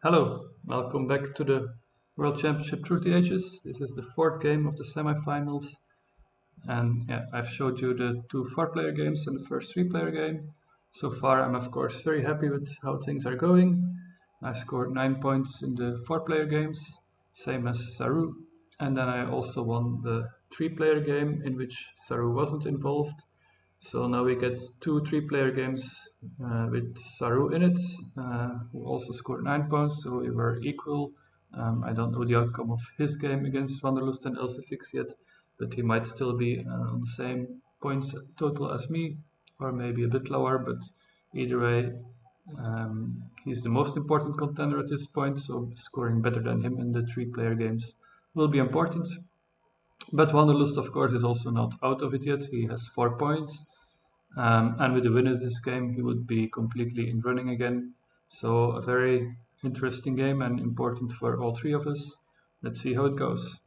Hello, welcome back to the World Championship Through the Ages. This is the fourth game of the semifinals, and yeah, I've showed you the two four-player games and the first three-player game. So far, I'm of course very happy with how things are going. I scored 9 points in the four-player games, same as Saru, and then I also won the three-player game in which Saru wasn't involved. So now we get two three-player games with Saru in it, who also scored 9 points, so we were equal. I don't know the outcome of his game against Wanderlust and Elsefix yet, but he might still be on the same points total as me, or maybe a bit lower, but either way, he's the most important contender at this point, so scoring better than him in the three-player games will be important. But Wanderlust, of course, is also not out of it yet. He has 4 points. And with the win of this game, he would be completely in running again. So a very interesting game and important for all three of us. Let's see how it goes.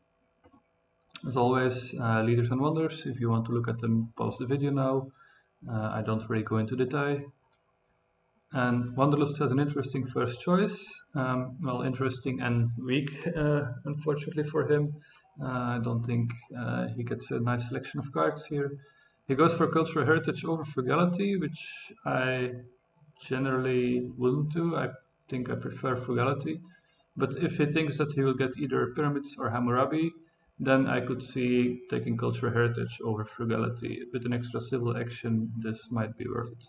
As always, leaders and wonders. If you want to look at them, pause the video now. I don't really go into detail. And Wanderlust has an interesting first choice. Well, interesting and weak, unfortunately for him. I don't think he gets a nice selection of cards here. He goes for cultural heritage over frugality, which I generally wouldn't do. I think I prefer frugality. But if he thinks that he will get either pyramids or Hammurabi, then I could see taking cultural heritage over frugality. With an extra civil action, this might be worth it.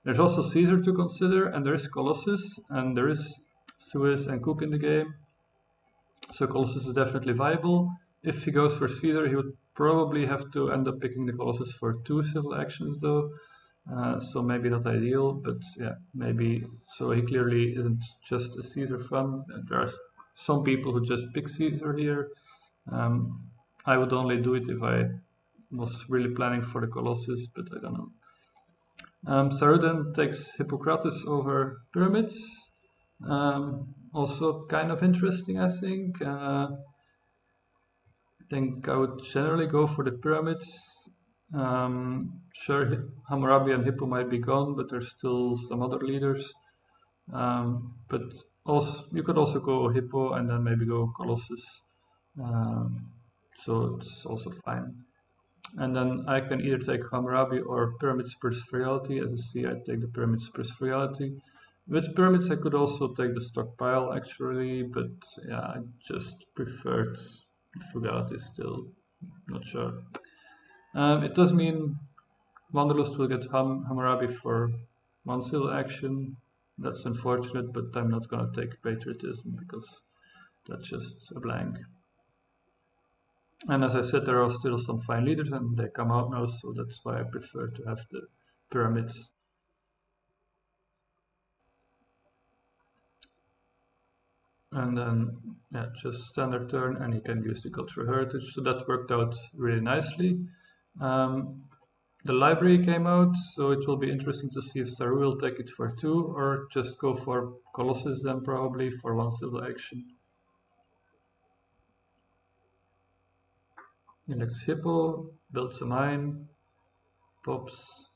There's also Caesar to consider, and there is Colossus, and there is Suez and Cook in the game. So Colossus is definitely viable. If he goes for Caesar, he would probably have to end up picking the Colossus for two civil actions though. So maybe not ideal, but yeah, maybe. So he clearly isn't just a Caesar fan. There are some people who just pick Caesar here. I would only do it if I was really planning for the Colossus, but I don't know. Sarudan takes Hippocrates over pyramids. Also kind of interesting, I think. I would generally go for the pyramids. Sure, Hammurabi and Hippo might be gone, but there's still some other leaders. But also, you could also go Hippo and then maybe go Colossus. So it's also fine. And then I can either take Hammurabi or Pyramids Spurs Frugality. As you see, I take the Pyramids Spurs Frugality. With Pyramids, I could also take the Stockpile actually, but yeah, I just preferred Frugality still. Not sure. It does mean Wanderlust will get Hammurabi for one civil action. That's unfortunate, but I'm not gonna take Patriotism because that's just a blank. And as I said, there are still some fine leaders and they come out now, so that's why I prefer to have the pyramids. And then, yeah, just standard turn and he can use the cultural heritage, so that worked out really nicely. The library came out, so it will be interesting to see if Saru will take it for two or just go for Colossus then probably for one civil action. Elects Hippo, builds a mine, pops,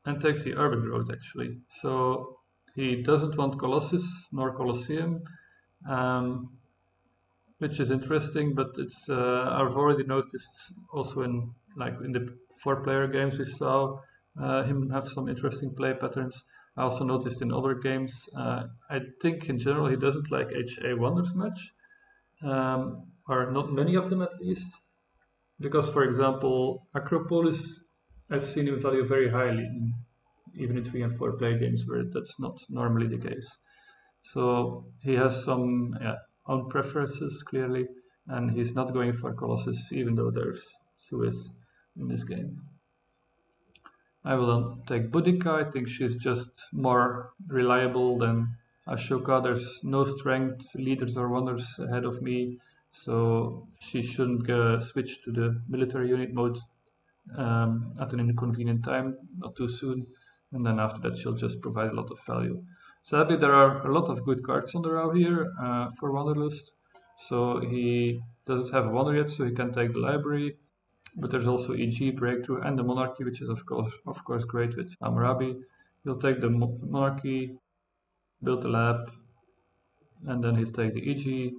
and takes the urban road actually. So he doesn't want Colossus nor Colosseum, which is interesting, but it's I've already noticed also in the four-player games we saw him have some interesting play patterns. I also noticed in other games. I think in general he doesn't like HA wonders much, or not many of them at least. Because, for example, Acropolis, I've seen him value very highly, even in 3 and 4 play games where that's not normally the case. So he has some own preferences clearly, and he's not going for Colossus, even though there's Suez in this game. I will then take Boudica. I think she's just more reliable than Ashoka. There's no strength, leaders or wonders ahead of me, so she shouldn't switch to the military unit mode at an inconvenient time, not too soon, and then after that she'll just provide a lot of value. Sadly, there are a lot of good cards on the row here for Wanderlust, so he doesn't have a Wonder yet, so he can take the library, but there's also EG, Breakthrough, and the Monarchy, which is of course great with Hammurabi. He'll take the Monarchy, build the lab, and then he'll take the EG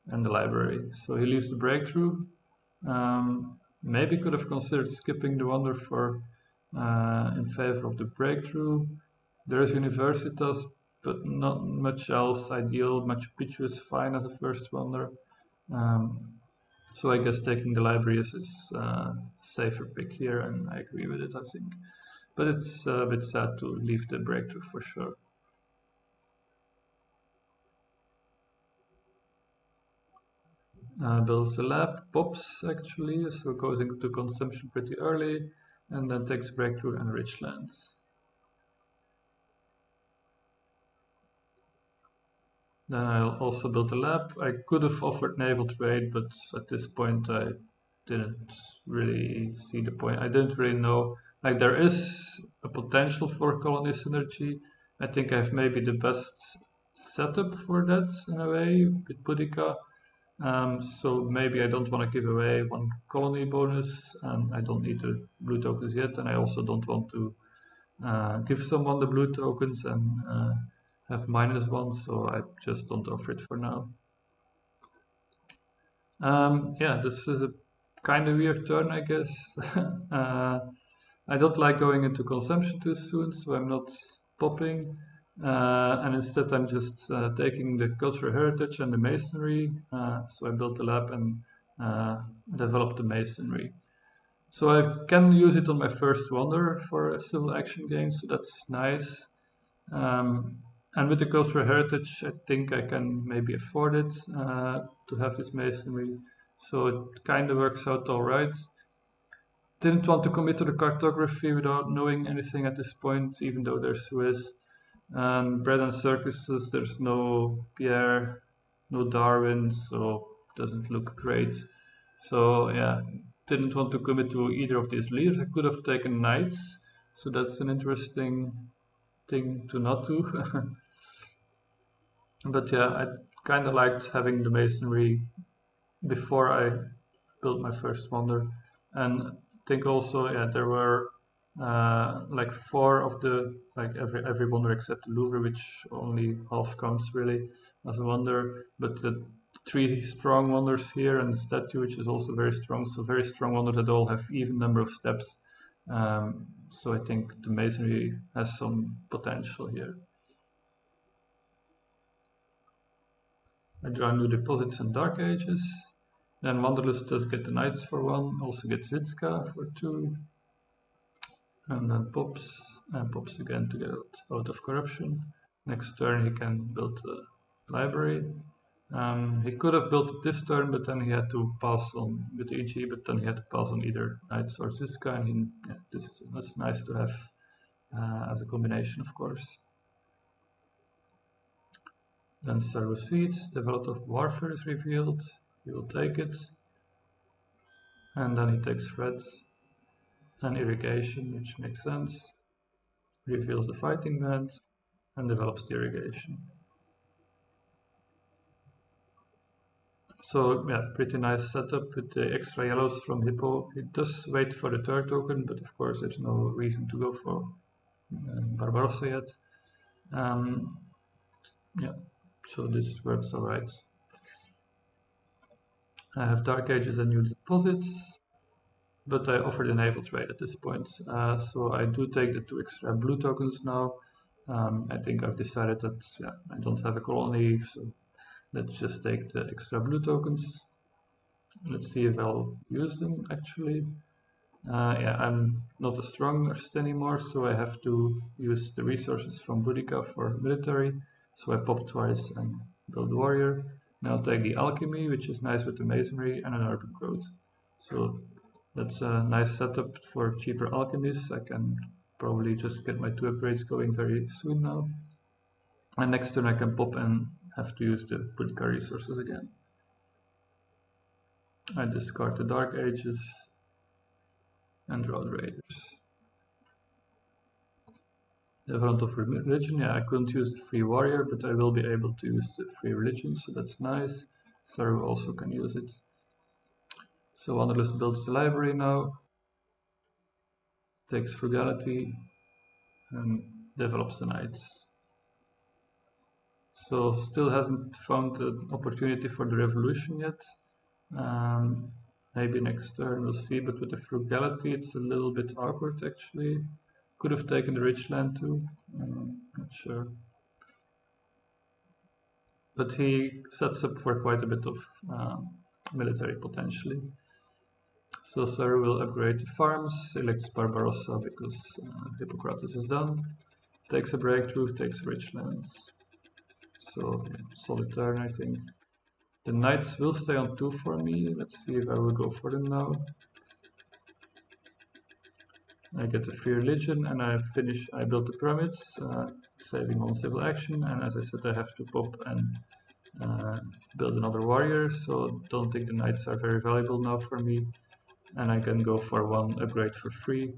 and the library. So he leaves the breakthrough. Maybe could have considered skipping the wonder for in favor of the breakthrough. There is Universitas, but not much else ideal. Machu Picchu is fine as a first wonder. So I guess taking the library is a safer pick here, and I agree with it, I think. But it's a bit sad to leave the breakthrough for sure. Builds the lab, pops actually, so goes into consumption pretty early, and then takes breakthrough and rich lands. Then I'll also build a lab. I could have offered naval trade, but at this point I didn't really see the point. I didn't really know. Like there is a potential for colony synergy. I think I have maybe the best setup for that in a way with Boudica. So maybe I don't want to give away one colony bonus, and I don't need the blue tokens yet, and I also don't want to give someone the blue tokens and have -1, so I just don't offer it for now. Yeah, this is a kind of weird turn, I guess. I don't like going into consumption too soon, so I'm not popping. And instead I'm just taking the cultural heritage and the masonry. So I built the lab and developed the masonry. So I can use it on my first wonder for a civil action game, so that's nice. And with the cultural heritage, I think I can maybe afford it to have this masonry. So it kind of works out all right. Didn't want to commit to the cartography without knowing anything at this point, even though there's Swiss. And bread and circuses, there's no Pierre, no Darwin, so it doesn't look great. So yeah, didn't want to commit to either of these leaders. I could have taken knights, so that's an interesting thing to not do. But yeah, I kind of liked having the masonry before I built my first wonder, and I think also yeah there were like 4 of the like every wonder except the Louvre, which only half counts really as a wonder, but the 3 strong wonders here and the statue, which is also very strong. So very strong wonders that all have even number of steps. So I think the masonry has some potential here. I draw new deposits and dark ages. Then Wanderlust does get the knights for 1, also gets Zitska for 2, and then pops and pops again to get out of corruption. Next turn he can build a library. He could have built it this turn, but then he had to pass on with EG, but then he had to pass on either knights or Zitska, and that's nice to have as a combination, of course. Then Saru Seeds, the Velvet of Warfare is revealed. He will take it. And then he takes threads and irrigation, which makes sense. Reveals the fighting band and develops the irrigation. So yeah, pretty nice setup with the extra yellows from Hippo. It does wait for the third token, but of course there's no reason to go for Barbarossa yet. Yeah, so this works alright. I have Dark Ages and new deposits, but I offer the naval trade at this point. So I do take the 2 extra blue tokens now. I think I've decided that yeah, I don't have a colony, so let's just take the extra blue tokens. Let's see if I'll use them actually. Yeah, I'm not a strongest anymore, so I have to use the resources from Boudica for military. So I pop twice and build the warrior. And I'll take the alchemy, which is nice with the masonry and an urban growth. So that's a nice setup for cheaper alchemists. I can probably just get my 2 upgrades going very soon now. And next turn I can pop and have to use the Boudica resources again. I discard the Dark Ages and draw the Raiders. The front of religion, yeah, I couldn't use the free warrior, but I will be able to use the free religion, so that's nice. Saru also can use it. So Wanderlust builds the library now, takes frugality, and develops the knights. So still hasn't found an opportunity for the revolution yet. Maybe next turn we'll see, but with the frugality it's a little bit awkward actually. Could have taken the rich land too, not sure. But he sets up for quite a bit of military potentially. So Saru will upgrade the farms, elects Barbarossa because Hippocrates is done, takes a breakthrough, takes rich lands. So yeah, solid turn I think. The knights will stay on 2 for me. Let's see if I will go for them now. I get the free religion and I build the pyramids, saving 1 civil action, and as I said I have to pop and build another warrior, so don't think the knights are very valuable now for me, and I can go for 1 upgrade for free,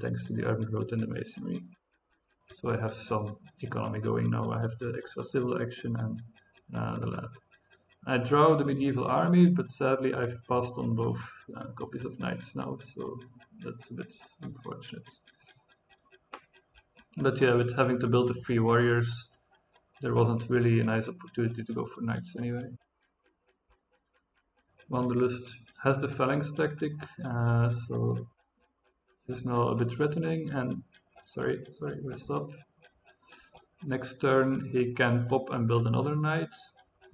thanks to the urban growth and the masonry. So I have some economy going now. I have the extra civil action and the lab. I draw the medieval army, but sadly I've passed on both copies of knights now, so that's a bit unfortunate. But yeah, with having to build the free warriors, there wasn't really a nice opportunity to go for knights anyway. Wanderlust has the phalanx tactic, so it's now a bit threatening, and sorry, we stop. Next turn he can pop and build another knight,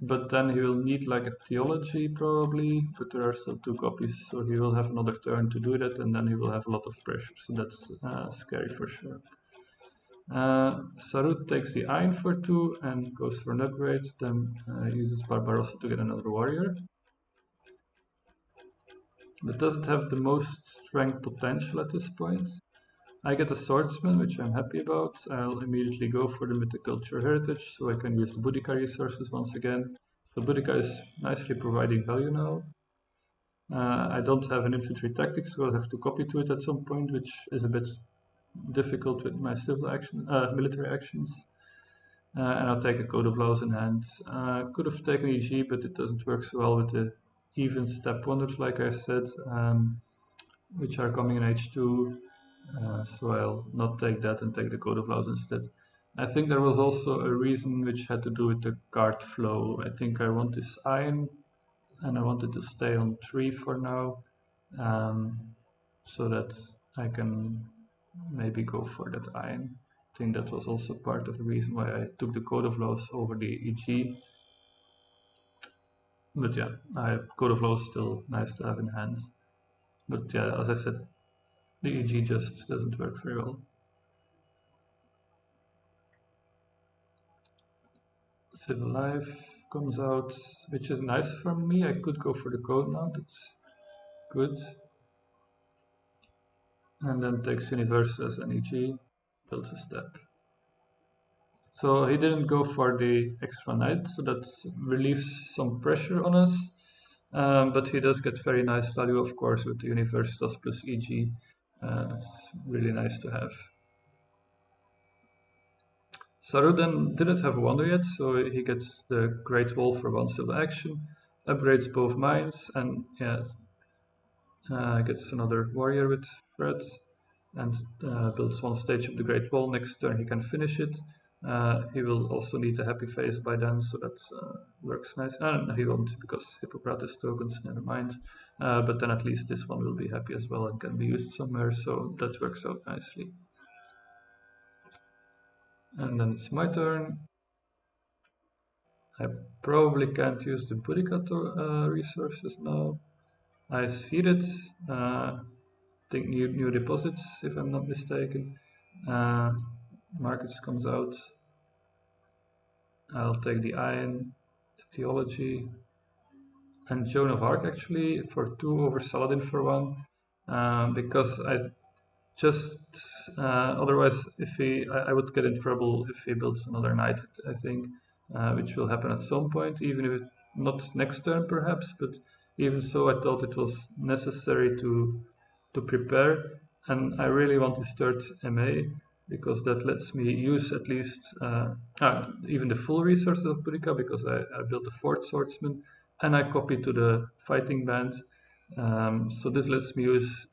but then he will need like a theology probably, but there are still 2 copies, so he will have another turn to do that, and then he will have a lot of pressure, so that's scary for sure. Sarut takes the iron for 2 and goes for an upgrade, then uses Barbarossa to get another warrior. But doesn't have the most strength potential at this point. I get a swordsman, which I'm happy about. I'll immediately go for the mythiculture heritage, so I can use the Boudica resources once again. So Boudica is nicely providing value now. I don't have an infantry tactic, so I'll have to copy to it at some point, which is a bit difficult with my civil action, military actions. And I'll take a code of laws in hand. Could have taken EG, but it doesn't work so well with the even step wonders, like I said, which are coming in H2. So I'll not take that and take the code of laws instead. I think there was also a reason which had to do with the card flow. I think I want this iron and I wanted to stay on 3 for now, so that I can maybe go for that iron. I think that was also part of the reason why I took the code of laws over the EG. But yeah, code of laws still nice to have in hand. But yeah, as I said, the EG just doesn't work very well. Civil Life comes out, which is nice for me. I could go for the code now, that's good. And then takes Universe as an EG, builds a step. So he didn't go for the extra knight, so that relieves some pressure on us. But he does get very nice value, of course, with the Universitas plus EG. That's really nice to have. Saru then didn't have a wonder yet, so he gets the Great Wall for 1 civil action, upgrades both mines, and yeah, gets another warrior with Fred, and builds 1 stage of the Great Wall. Next turn he can finish it. He will also need a happy face by then, so that works nice. He won't, because Hippocrates tokens, never mind. But then at least this one will be happy as well and can be used somewhere, so that works out nicely. And then it's my turn. I probably can't use the Boudica resources now. I seed it. Think new deposits, if I'm not mistaken. Markets comes out. I'll take the iron, the theology, and Joan of Arc actually for 2 over Saladin for 1, because I just otherwise if I would get in trouble if he builds another knight, I think, which will happen at some point, even if not next turn perhaps, but even so I thought it was necessary to prepare, and I really want to start MA because that lets me use at least even the full resources of Boudica, because I built a 4th swordsman and I copy to the fighting band. So this lets me use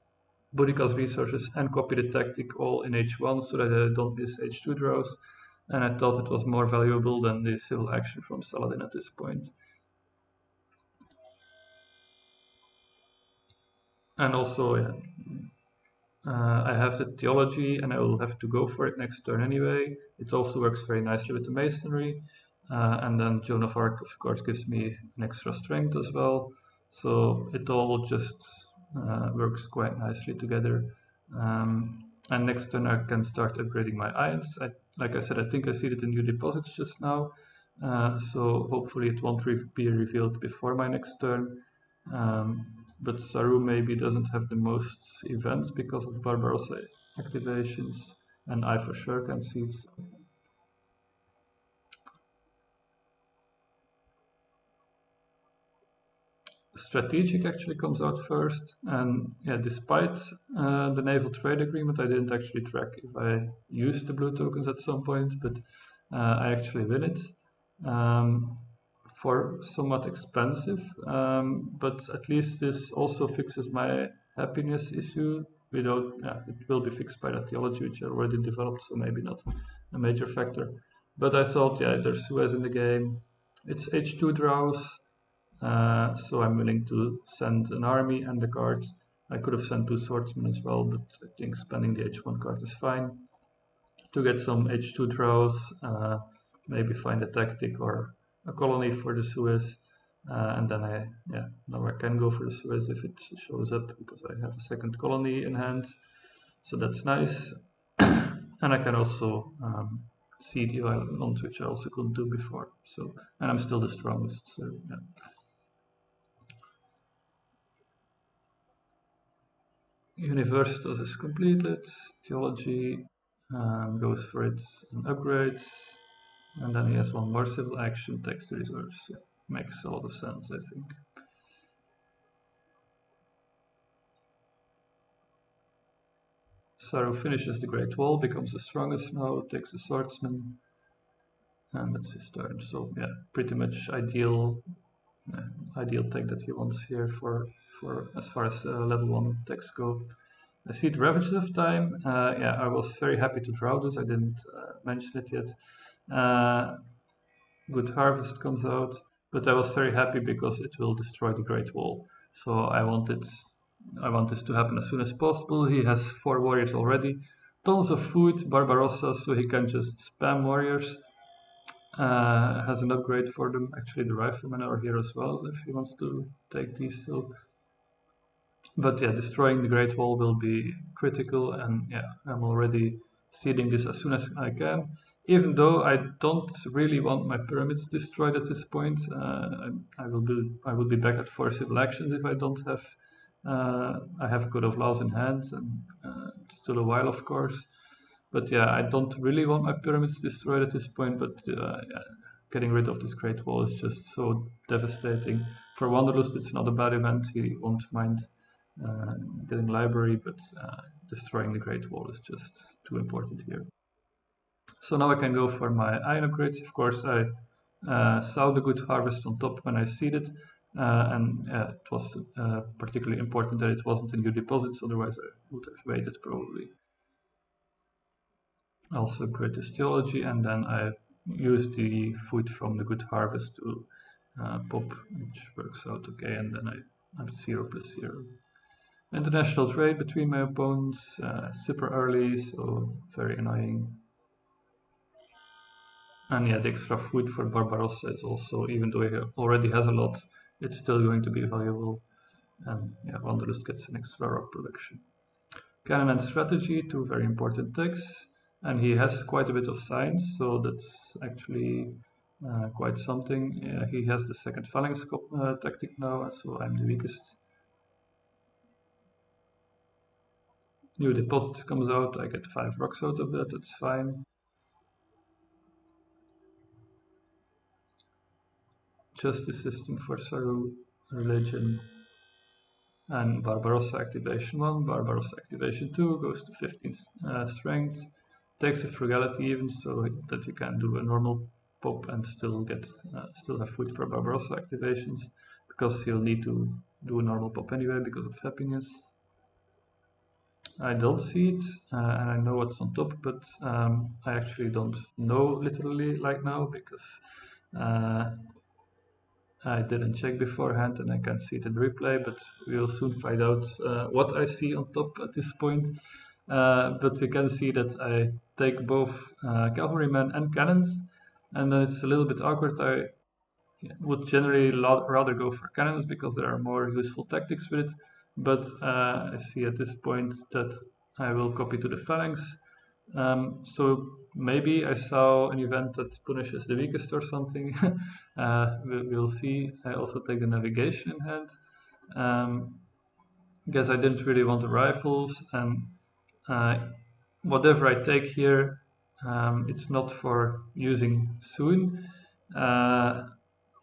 Boudica's resources and copy the tactic all in H1 so that I don't miss H2 draws. and I thought it was more valuable than the civil action from Saladin at this point. And also, yeah, I have the theology and I will have to go for it next turn anyway. It also works very nicely with the masonry. And then Joan of Arc, of course, gives me an extra strength as well. So it all just works quite nicely together. And next turn I can start upgrading my ions. Like I said, I think I see it in new deposits just now. So hopefully it won't be revealed before my next turn. But Saru maybe doesn't have the most events because of Barbarossa activations, and I for sure can see it. Strategic actually comes out first, and yeah, despite the naval trade agreement, I didn't actually track if I used the blue tokens at some point, but I actually win it for somewhat expensive, but at least this also fixes my happiness issue. Without, yeah, it will be fixed by that theology which I already developed, so maybe not a major factor. But I thought, yeah, there's Suez in the game. It's H2 draws. So I'm willing to send an army and a card. I could have sent two swordsmen as well, but I think spending the H1 card is fine. To get some H2 draws, maybe find a tactic or a colony for the Suez. And then now I can go for the Suez if it shows up because I have a second colony in hand. So that's nice. And I can also see the island, which I also couldn't do before. So, and I'm still the strongest. So yeah. Universitas is completed, theology goes for it and upgrades, and then he has one more civil action, text reserves. Yeah, makes a lot of sense, I think. Saru finishes the Great Wall, becomes the strongest now, takes the swordsman, and that's his turn. So yeah, pretty much ideal tech that he wants here for as far as level 1 techs go. I see the Ravages of Time. Yeah, I was very happy to draw this. I didn't mention it yet. Good Harvest comes out, but I was very happy because it will destroy the Great Wall. So I want this to happen as soon as possible. He has 4 warriors already, tons of food, Barbarossa, so he can just spam warriors. Has an upgrade for them. Actually, the riflemen are here as well if he wants to take these still. But yeah, destroying the Great Wall will be critical, and yeah, I'm already seeding this as soon as I can. Even though I don't really want my pyramids destroyed at this point, I will be back at 4 civil actions if I don't have. I have Code of Laws in hand, and still a while, of course. But yeah, I don't really want my pyramids destroyed at this point. But yeah, getting rid of this Great Wall is just so devastating. For Wanderlust, it's not a bad event. He won't mind getting library, but destroying the Great Wall is just too important here. So now I can go for my iron upgrades. Of course, I saw the Good Harvest on top when I seeded, and it was particularly important that it wasn't in new deposits, otherwise I would have waited probably. Also upgrade this theology, and then I use the food from the Good Harvest to pop, which works out okay, and then I'm 0+0. International trade between my opponents, super early, so very annoying. And yeah, the extra food for Barbarossa is also, even though he already has a lot, it's still going to be valuable. And yeah, Wanderlust gets an extra rock production. Canon and strategy, 2 very important texts. And he has quite a bit of science, so that's actually quite something. He has the second phalanx tactic now, so I'm the weakest. New deposits comes out, I get 5 rocks out of that, that's fine. Justice system for Saru, religion, and Barbarossa activation 1, Barbarossa activation 2 goes to 15 strength, takes a frugality even so that you can do a normal pop and still have food for Barbarossa activations, because he'll need to do a normal pop anyway because of happiness. I don't see it, and I know what's on top, but I actually don't know literally like now because uh, I didn't check beforehand and I can see it in replay, but we will soon find out what I see on top at this point. But we can see that I take both cavalrymen and cannons, and then it's a little bit awkward. I would generally rather go for cannons because there are more useful tactics with it, but I see at this point that I will copy to the phalanx. So maybe I saw an event that punishes the weakest or something. We'll see. I also take the navigation in hand. Guess I didn't really want the rifles, and uh, whatever I take here, it's not for using soon.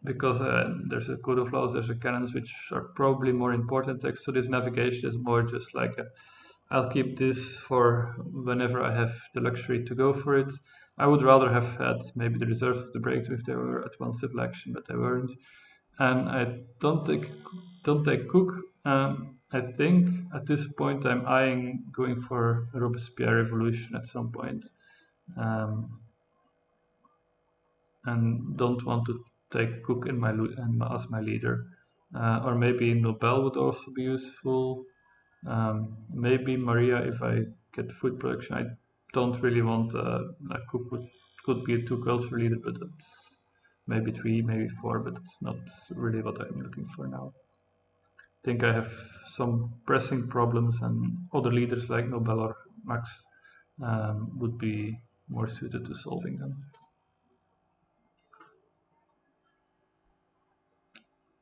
Because there's a code of laws, there's a cannons which are probably more important. Next to this navigation is more just like I'll keep this for whenever I have the luxury to go for it. I would rather have had maybe the reserves of the breakthrough if they were at one civil action, but they weren't. And I don't take Cook. I think at this point I'm eyeing going for a Robespierre revolution at some point. Um, and don't want to take Cook as my leader. Or maybe Nobel would also be useful. Maybe Maria if I get food production. I don't really want Cook could be a two culture leader, but it's maybe three, maybe four, but it's not really what I'm looking for now. I think I have some pressing problems, and other leaders like Nobel or Max would be more suited to solving them.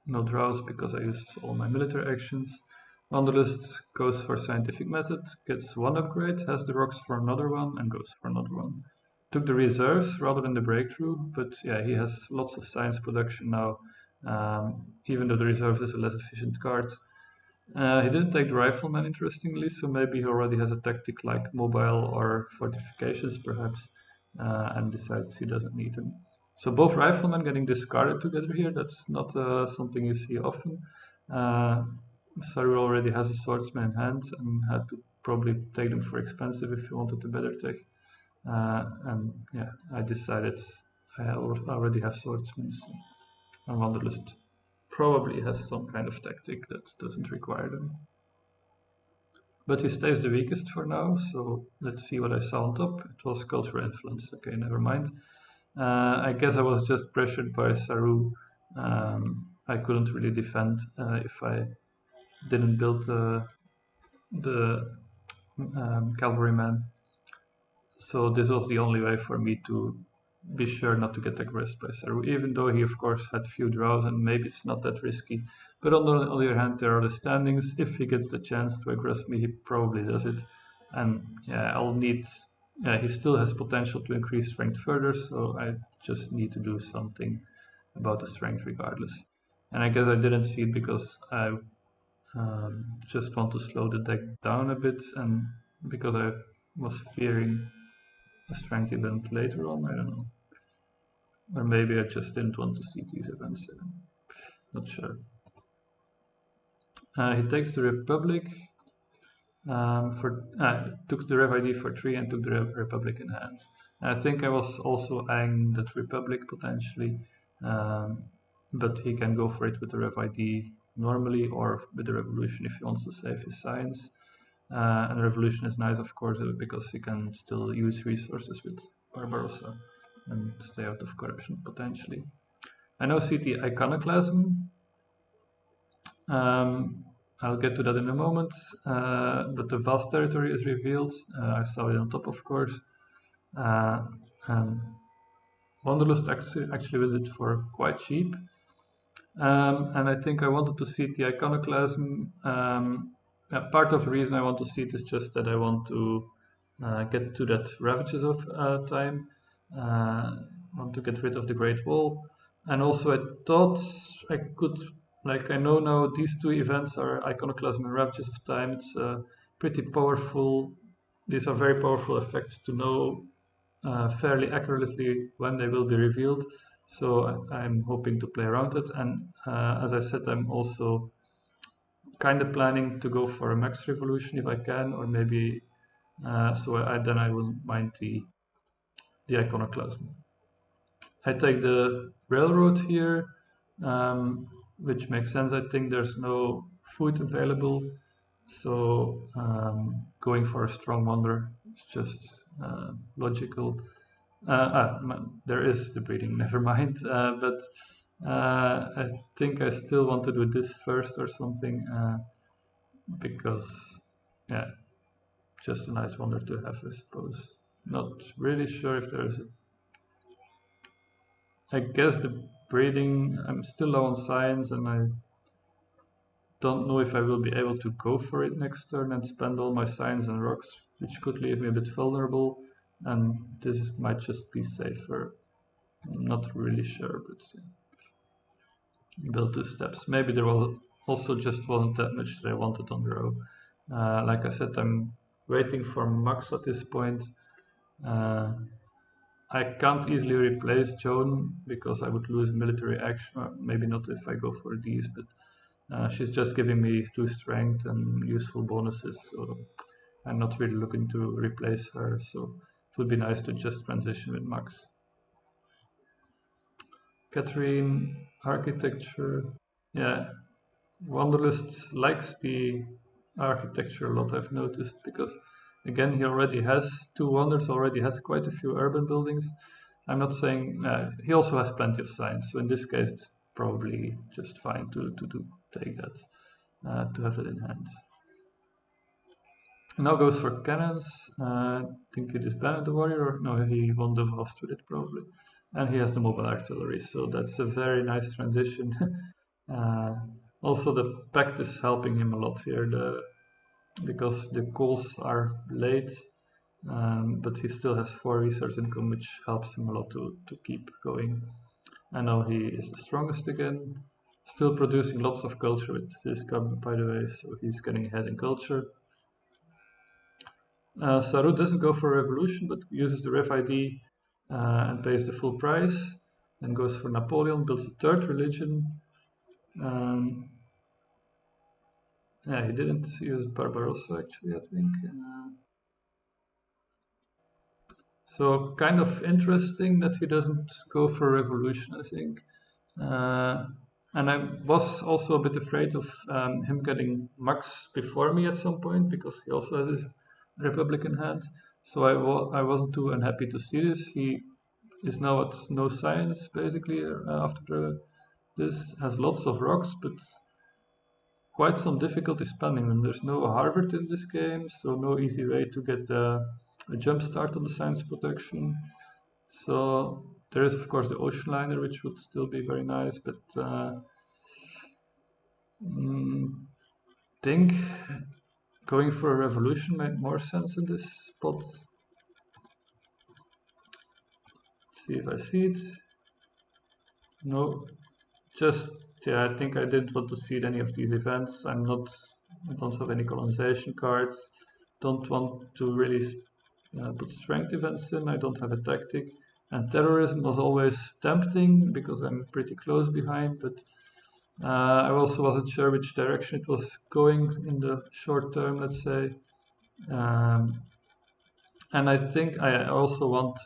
No draws because I used all my military actions. Wanderlust goes for scientific method, gets one upgrade, has the rocks for another one, and goes for another one. Took the reserves rather than the breakthrough, but yeah, he has lots of science production now, even though the reserves is a less efficient card. He didn't take the rifleman, interestingly, so maybe he already has a tactic like mobile or fortifications, perhaps, and decides he doesn't need them. So both riflemen getting discarded together here, that's not something you see often. Uh, Saru already has a swordsman in hand and had to probably take them for expensive if he wanted a better tech. And yeah, I decided I already have swordsmen, so Wanderlust probably has some kind of tactic that doesn't require them. But he stays the weakest for now, so let's see what I saw on top. It was cultural influence. Okay, never mind. I guess I was just pressured by Saru. I couldn't really defend if I didn't build the cavalryman. So this was the only way for me to be sure not to get aggressed by Saru, even though he of course had few draws and maybe it's not that risky. But on the other hand, there are the standings. If he gets the chance to aggress me, he probably does it. And yeah, I'll need. Yeah, he still has potential to increase strength further, so I just need to do something about the strength regardless. And I guess I didn't see it because I just want to slow the deck down a bit, and because I was fearing a strength event later on, I don't know. Or maybe I just didn't want to see these events. Not sure. He takes the Republic took the Rev ID for 3 and took the Republic in hand. And I think I was also eyeing that Republic potentially, but he can go for it with the Rev ID normally or with the Revolution if he wants to save his science. And the Revolution is nice, of course, because he can still use resources with Barbarossa and stay out of corruption potentially. I now see the Iconoclasm. I'll get to that in a moment, but the vast territory is revealed. I saw it on top, of course. And Wanderlust actually wins it for quite cheap. And I think I wanted to see the Iconoclasm. Part of the reason I want to see it is just that I want to get to that Ravages of time. Want to get rid of the Great Wall. And also I thought I could, like I know now these two events are Iconoclasm and Ravages of Time. It's pretty powerful. These are very powerful effects to know fairly accurately when they will be revealed. So I'm hoping to play around it. And as I said, I'm also kind of planning to go for a max revolution if I can, or maybe then I will mind the iconoclasm. I take the railroad here, which makes sense. I think there's no food available, so going for a strong wonder is just logical. There is the breeding, never mind. But I think I still want to do this first or something because, yeah, just a nice wonder to have, I suppose. Not really sure if there's. I guess the breeding. I'm still low on science, and I don't know if I will be able to go for it next turn and spend all my science and rocks, which could leave me a bit vulnerable. And this might just be safer. I'm not really sure, but yeah. Build 2 steps. Maybe there was also just wasn't that much that I wanted on the row. Like I said, I'm waiting for Max at this point. I can't easily replace Joan because I would lose military action. Or maybe not if I go for these, but she's just giving me 2 strength and useful bonuses, so I'm not really looking to replace her. So it would be nice to just transition with Max. Catherine, architecture. Yeah, Wanderlust likes the architecture a lot, I've noticed, because again, he already has 2 wonders, already has quite a few urban buildings. I'm not saying he also has plenty of science, so in this case, it's probably just fine to take that, to have it in hand. Now goes for cannons. I think it is Bennett the warrior, or no, he won the vast with it probably. And he has the mobile artillery, so that's a very nice transition. Also, the pact is helping him a lot here, because the calls are late, but he still has 4 resource income, which helps him a lot to keep going. And now he is the strongest again, still producing lots of culture with this gun, by the way, so he's getting ahead in culture. Saru doesn't go for a revolution, but uses the Ref ID and pays the full price. Then goes for Napoleon, builds a 3rd religion. Yeah, he didn't use Barbarossa actually, I think. So kind of interesting that he doesn't go for a revolution, I think. And I was also a bit afraid of him getting Max before me at some point, because he also has his Republican hand. So I wasn't too unhappy to see this. He is now at no science basically after this. Has lots of rocks, but quite some difficulty spending them. There's no Harvard in this game, so no easy way to get a jump start on the science production. So there is of course the ocean liner, which would still be very nice, but think going for a revolution made more sense in this spot. Let's see if I see it. No, just yeah, I think I didn't want to see any of these events. I don't have any colonization cards. Don't want to really put strength events in. I don't have a tactic. And terrorism was always tempting because I'm pretty close behind, but I also wasn't sure which direction it was going in the short term, let's say. And I think I also want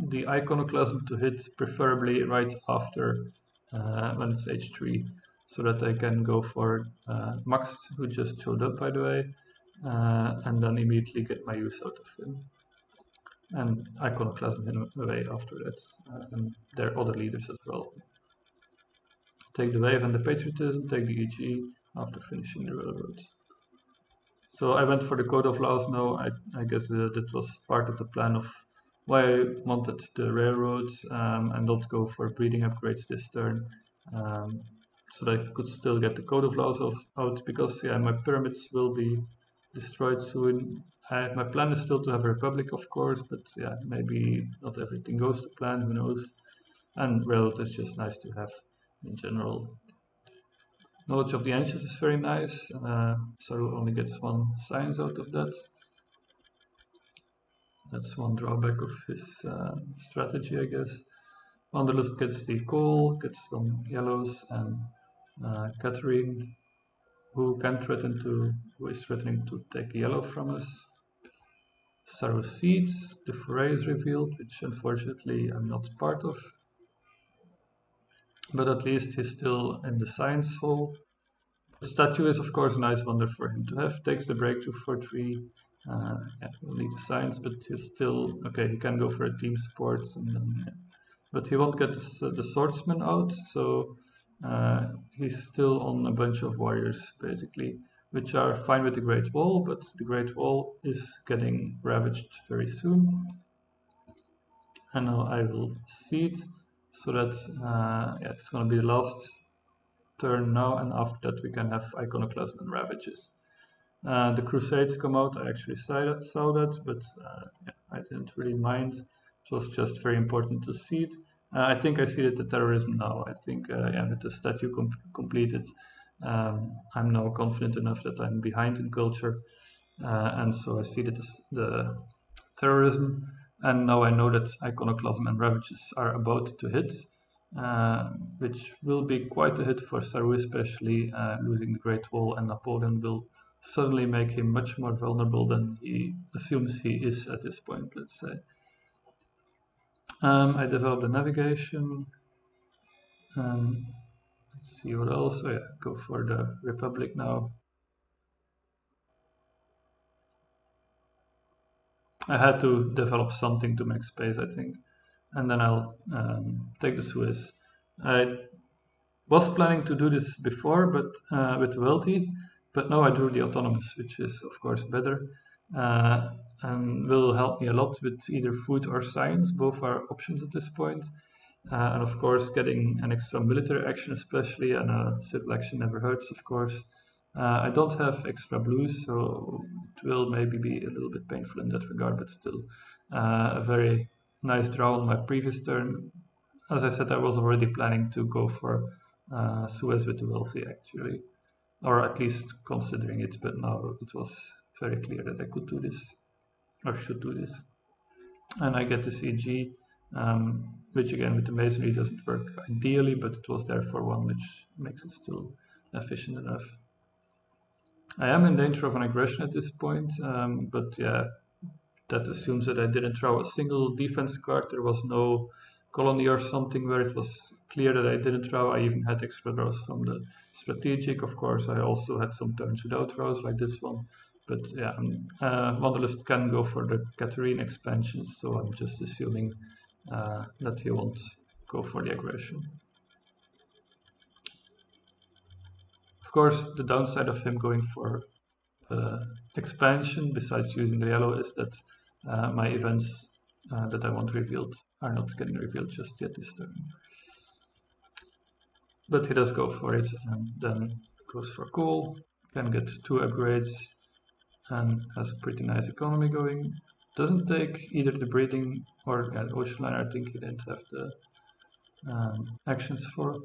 the iconoclasm to hit preferably right after when it's H3, so that I can go for Max, who just showed up by the way, and then immediately get my use out of him. And iconoclasm him away after that, and there are other leaders as well. Take the wave and the patriotism, take the EG after finishing the railroad. So I went for the code of laws now. I guess that was part of the plan of why I wanted the railroads and not go for breeding upgrades this turn. So that I could still get the code of laws out, because yeah, my pyramids will be destroyed soon. My plan is still to have a republic, of course, but yeah, maybe not everything goes to plan, who knows. And railroad is just nice to have in general. Knowledge of the ancients is very nice. Saru only gets 1 science out of that. That's one drawback of his strategy, I guess. Wanderlust gets the coal, gets some yellows, and Catherine who is threatening to take yellow from us. Saru seeds, the foray is revealed, which unfortunately I'm not part of. But at least he's still in the science hall. The statue is of course a nice wonder for him to have. Takes the breakthrough for 3. Yeah, we'll need the science, but he's still okay. He can go for a team sports, and then, yeah. But he won't get the swordsman out, so he's still on a bunch of warriors basically, which are fine with the Great Wall, but the Great Wall is getting ravaged very soon. And now I will seed so that yeah, it's going to be the last turn now, and after that we can have iconoclasm and ravages. The Crusades come out. I actually saw that, but yeah, I didn't really mind. It was just very important to see it. I think I see it the terrorism now. I think yeah, with the statue completed, I'm now confident enough that I'm behind in culture, and so I see that the terrorism, and now I know that iconoclasm and ravages are about to hit, which will be quite a hit for Saru, especially losing the Great Wall, and Napoleon will suddenly make him much more vulnerable than he assumes he is at this point, let's say. I developed the navigation. Let's see what else. Oh yeah, go for the Republic now. I had to develop something to make space, I think. And then I'll take the Suez. I was planning to do this before, but with wealthy, but now I drew the autonomous, which is of course better, and will help me a lot with either food or science. Both are options at this point, and of course getting an extra military action, especially, and a civil action never hurts, of course. I don't have extra blues, so it will maybe be a little bit painful in that regard, but still a very nice draw on my previous turn. As I said, I was already planning to go for Suez with the wealthy, actually, or at least considering it, but now it was very clear that I could do this, or should do this. And I get the CG, which again with the masonry doesn't work ideally, but it was there for 1, which makes it still efficient enough. I am in danger of an aggression at this point, but yeah, that assumes that I didn't draw a single defense card. There was no colony or something where it was clear that I didn't draw. I even had extra draws from the strategic. Of course, I also had some turns without draws like this one. But yeah, Wanderlust can go for the Catherine expansion, so I'm just assuming that he won't go for the aggression. Of course, the downside of him going for expansion, besides using the yellow, is that my events that I want revealed are not getting revealed just yet this turn. But he does go for it, and then goes for coal, can get 2 upgrades, and has a pretty nice economy going. Doesn't take either the breeding or the ocean liner. I think he didn't have the actions for.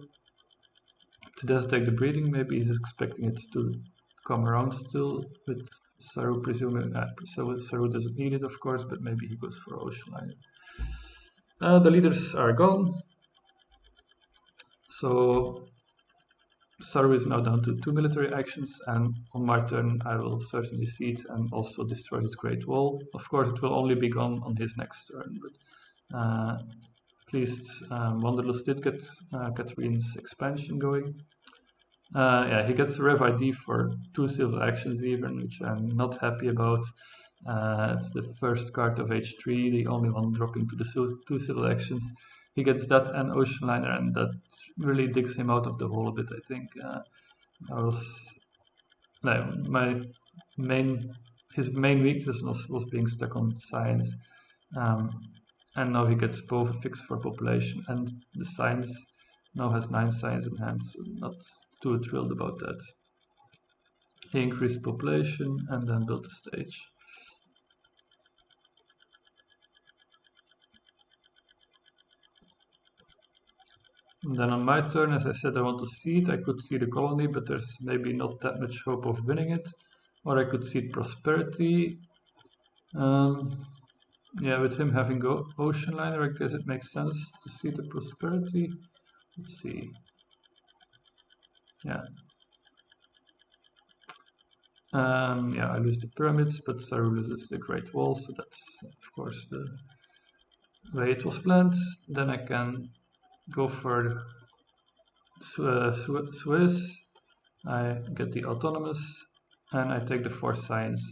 He does take the breeding, maybe he's expecting it to come around still, with Saru presuming, so Saru doesn't need it of course, but maybe he goes for ocean liner. The leaders are gone, so Saru is now down to 2 military actions, and on my turn I will certainly siege and also destroy his Great Wall. Of course it will only be gone on his next turn, but at least Wanderlust did get Catherine's expansion going. Yeah, he gets a Rev ID for 2 civil actions even, which I'm not happy about. It's the first card of H3, the only one dropping to the 2 civil actions. He gets that and Ocean Liner, and that really digs him out of the hole a bit, I think. His main weakness was being stuck on science. And now he gets both a fix for population and the science now has 9 science in hand, so not too thrilled about that. He increased population and then built a stage. And then on my turn, as I said, I want to seed. I could seed a colony, but there's maybe not that much hope of winning it. Or I could seed prosperity. Yeah, with him having ocean liner, I guess it makes sense to seed the prosperity. Let's see. Yeah. Yeah, I lose the pyramids, but Saru loses the Great Wall, so that's of course the way it was planned. Then I can go for Swiss. I get the autonomous, and I take the force science.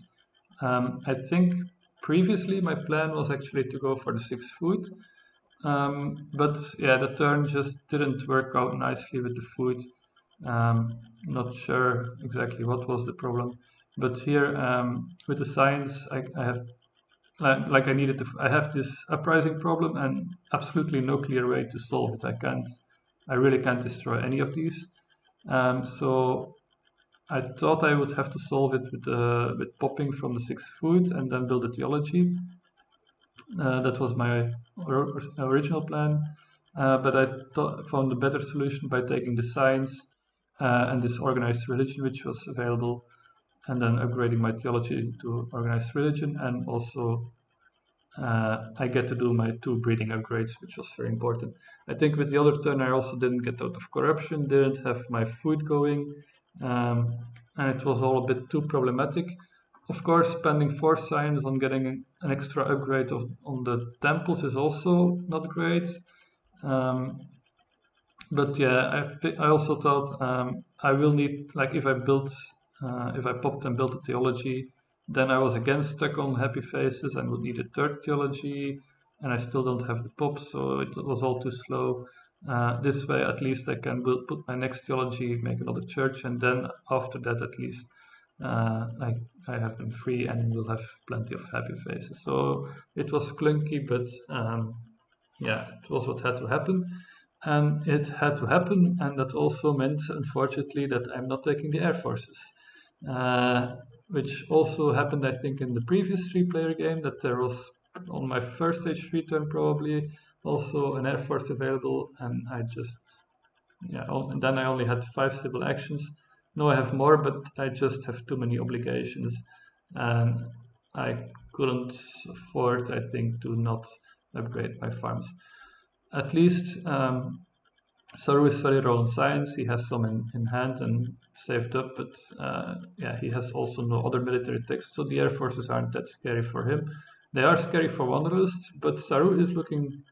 I think previously my plan was actually to go for the 6 food, but yeah, the turn just didn't work out nicely with the food. Not sure exactly what was the problem, but here with the science, I have like I needed to. I have this uprising problem and absolutely no clear way to solve it. I really can't destroy any of these. So I thought I would have to solve it with popping from the 6 food and then build a theology. That was my original plan, but I found a better solution by taking the science and this organized religion, which was available, and then upgrading my theology to organized religion, and also I get to do my 2 breeding upgrades, which was very important. I think with the other turn, I also didn't get out of corruption, didn't have my food going, and it was all a bit too problematic. Of course, spending 4 science on getting an extra upgrade on the temples is also not great. Um, but yeah, I also thought I will need, like if I popped and built a theology, then I was again stuck on happy faces and would need a third theology, and I still don't have the pop, so it was all too slow. This way, at least I can put my next theology, make another church, and then after that, at least I have them free and will have plenty of happy faces. So it was clunky, but yeah, it was what had to happen. And it had to happen, and that also meant, unfortunately, that I'm not taking the Air Forces. Which also happened, I think, in the previous 3-player game, that there was, on my first stage 3 turn probably, also an Air Force available, and I just, yeah, and then I only had 5 civil actions. No, I have more, but I just have too many obligations, and I couldn't afford, I think, to not upgrade my farms. At least Saru is very raw in science. He has some in hand and saved up, but yeah, he has also no other military texts, so the air forces aren't that scary for him. They are scary for Wanderlust, but Saru is looking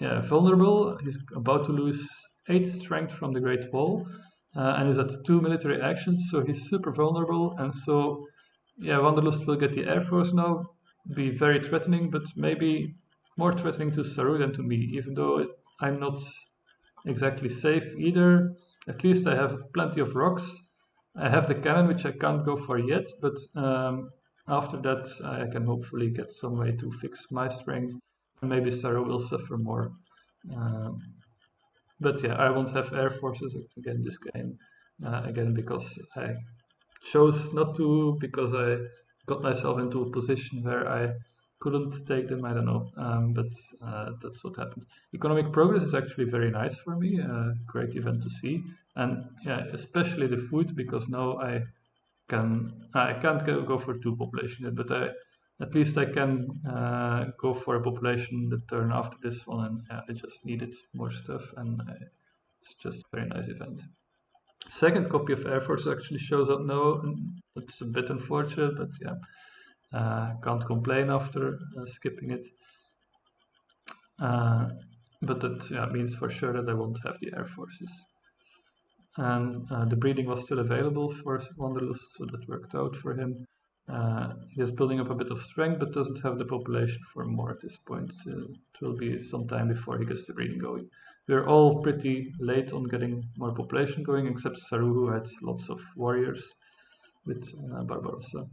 vulnerable. He's about to lose 8 strength from the Great Wall, and is at 2 military actions, so he's super vulnerable. And so, yeah, Wanderlust will get the Air Force now, be very threatening, but maybe more threatening to Saru than to me, even though I'm not exactly safe either. At least I have plenty of rocks. I have the cannon, which I can't go for yet, but after that I can hopefully get some way to fix my strength, and maybe Sarah will suffer more. Um, but yeah, I won't have air forces again this game, again because I chose not to, because I got myself into a position where I couldn't take them. I don't know, but that's what happened. Economic progress is actually very nice for me, great event to see, and yeah, especially the food, because now I can't go for 2 population yet, but at least I can go for a population the turn after this one, and I just needed more stuff, and it's just a very nice event. Second copy of Air Force actually shows up now, and it's a bit unfortunate, but yeah, can't complain after skipping it. But that means for sure that I won't have the Air Forces. And the breeding was still available for Wanderlust, so that worked out for him. He is building up a bit of strength, but doesn't have the population for more at this point. It will be some time before he gets the breeding going. We're all pretty late on getting more population going, except Saru, who had lots of warriors with Barbarossa.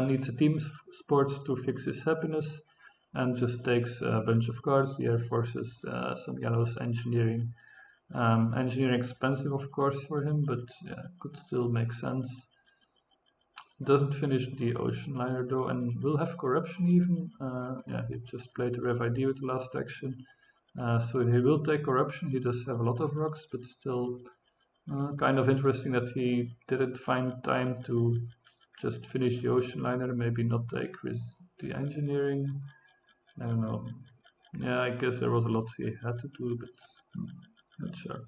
Needs a team sports to fix his happiness, and just takes a bunch of cards, the Air Forces, some yellows, engineering. Engineering expensive, of course, for him, but yeah, could still make sense. Doesn't finish the ocean liner though, and will have corruption even. Yeah, he just played the Rev ID with the last action, so he will take corruption. He does have a lot of rocks, but still kind of interesting that he didn't find time to just finish the ocean liner. Maybe not take with the engineering. I don't know. Yeah, I guess there was a lot he had to do, but not sure.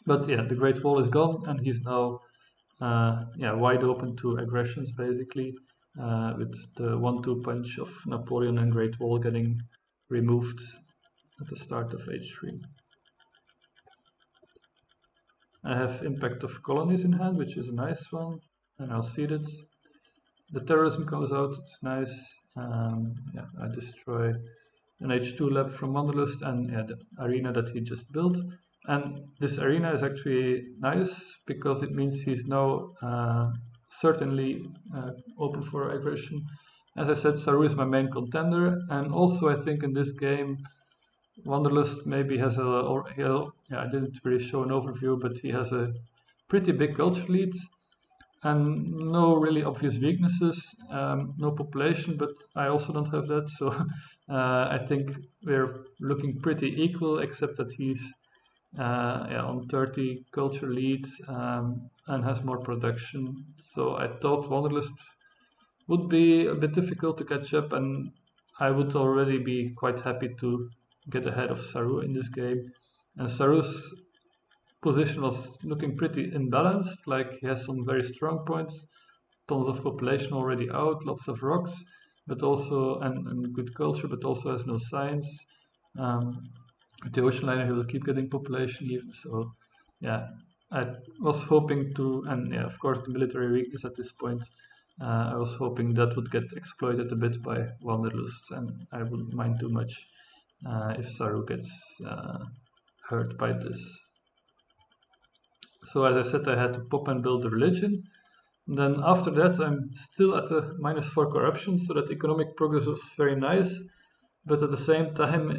But yeah, the Great Wall is gone, and he's now yeah, wide open to aggressions basically, with the 1-2 punch of Napoleon and Great Wall getting removed at the start of h3. I have Impact of Colonies in hand, which is a nice one, and I'll seed it. The terrorism comes out, it's nice. Yeah, I destroy an h2 lab from Wanderlust and yeah, the arena that he just built. And this arena is actually nice because it means he's now certainly open for aggression. As I said, Saru is my main contender, and also I think in this game Wanderlust maybe has yeah, I didn't really show an overview, but he has a pretty big culture lead and no really obvious weaknesses, no population, but I also don't have that, so I think we're looking pretty equal, except that he's yeah, on 30 culture leads and has more production. So I thought Wanderlust would be a bit difficult to catch up, and I would already be quite happy to get ahead of Saru in this game. And Saru's position was looking pretty imbalanced, like he has some very strong points, tons of population already out, lots of rocks, but also and good culture, but also has no science. With the ocean liner, he will keep getting population even. So, yeah, I was hoping to, and yeah, of course, the military weakness at this point. I was hoping that would get exploited a bit by Wanderlust, and I wouldn't mind too much if Saru gets hurt by this. So as I said, I had to pop and build the religion. And then after that, I'm still at a -4 corruption, so that economic progress was very nice. But at the same time,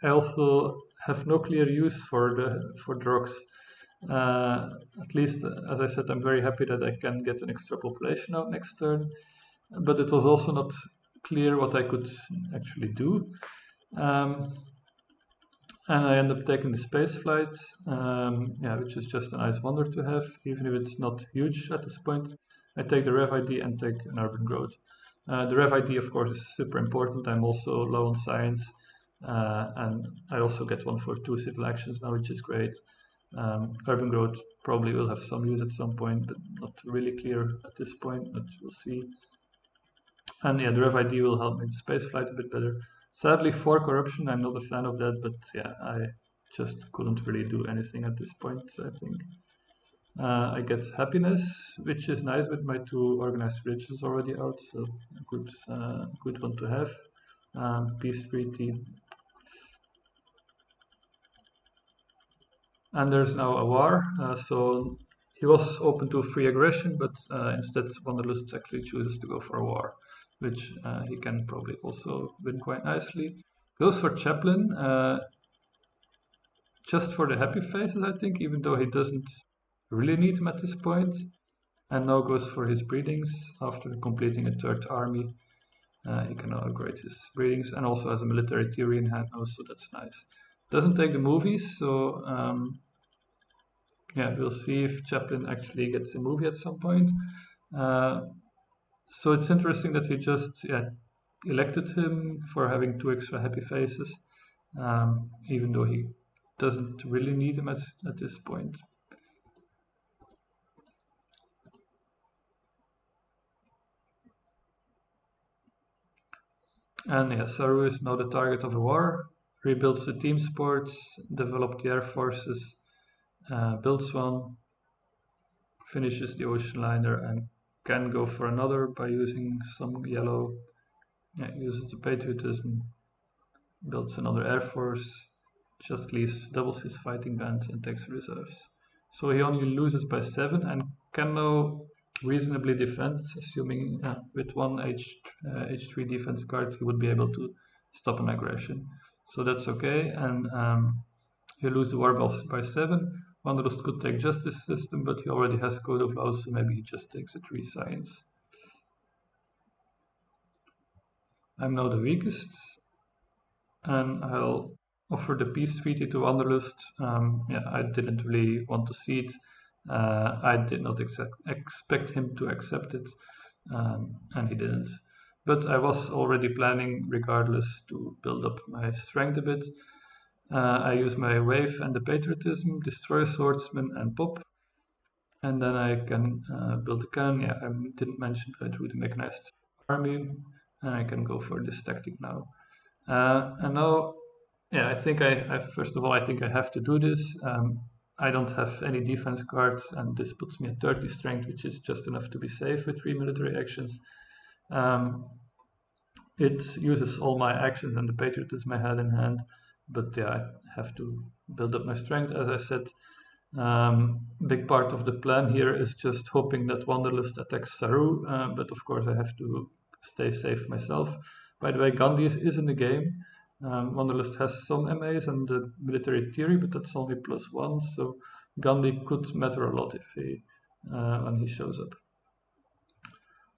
I also have no clear use for the rocks. At least, as I said, I'm very happy that I can get an extra population out next turn. But it was also not clear what I could actually do. Um, and I end up taking the space flight, yeah, which is just a nice wonder to have, even if it's not huge at this point. I take the Rev ID and take an urban growth. The Rev ID, of course, is super important. I'm also low on science, and I also get one for 2 civil actions now, which is great. Urban growth probably will have some use at some point, but not really clear at this point, but we'll see. And yeah, the Rev ID will help me in spaceflight a bit better. Sadly, for corruption, I'm not a fan of that, but yeah, I just couldn't really do anything at this point, I think. I get happiness, which is nice with my 2 organized religions already out, so good one to have. Peace treaty. And there's now a war, so he was open to free aggression, but instead Wanderlust actually chooses to go for a war, which he can probably also win quite nicely. Goes for Chaplin, just for the happy faces, I think, even though he doesn't really need them at this point. And now goes for his breedings after completing a 3rd army. He can now upgrade his breedings and also has a military theory in hand now, so that's nice. Doesn't take the movies, so yeah, we'll see if Chaplin actually gets a movie at some point. So it's interesting that he just elected him for having 2 extra happy faces, even though he doesn't really need him at this point. And yeah, Saru is now the target of a war, rebuilds the team sports, develops the air forces, builds one, finishes the ocean liner, and can go for another by using some yellow. Yeah, uses the patriotism, builds another air force, just leaves, doubles his fighting band, and takes reserves. So he only loses by 7 and can now reasonably defend, assuming with one H3 defense card he would be able to stop an aggression. So that's okay, and he loses the war by 7. Wanderlust could take justice system, but he already has code of laws, so maybe he just takes a 3 science. I'm now the weakest, and I'll offer the peace treaty to Wanderlust. Yeah, I didn't really want to see it. I did not expect him to accept it, and he didn't. But I was already planning, regardless, to build up my strength a bit. I use my wave and the patriotism, destroy swordsman and pop. And then I can build a cannon. Yeah, I didn't mention, but I drew the mechanized army, and I can go for this tactic now. And now, yeah, I think first of all, I think I have to do this. I don't have any defense cards, and this puts me at 30 strength, which is just enough to be safe with 3 military actions. Um, it uses all my actions and the patriotism I had in hand, but yeah, I have to build up my strength, as I said. Big part of the plan here is just hoping that Wanderlust attacks Saru, but of course I have to stay safe myself. By the way, Gandhi is in the game. Wanderlust has some MAs and the military theory, but that's only +1, so Gandhi could matter a lot if he when he shows up.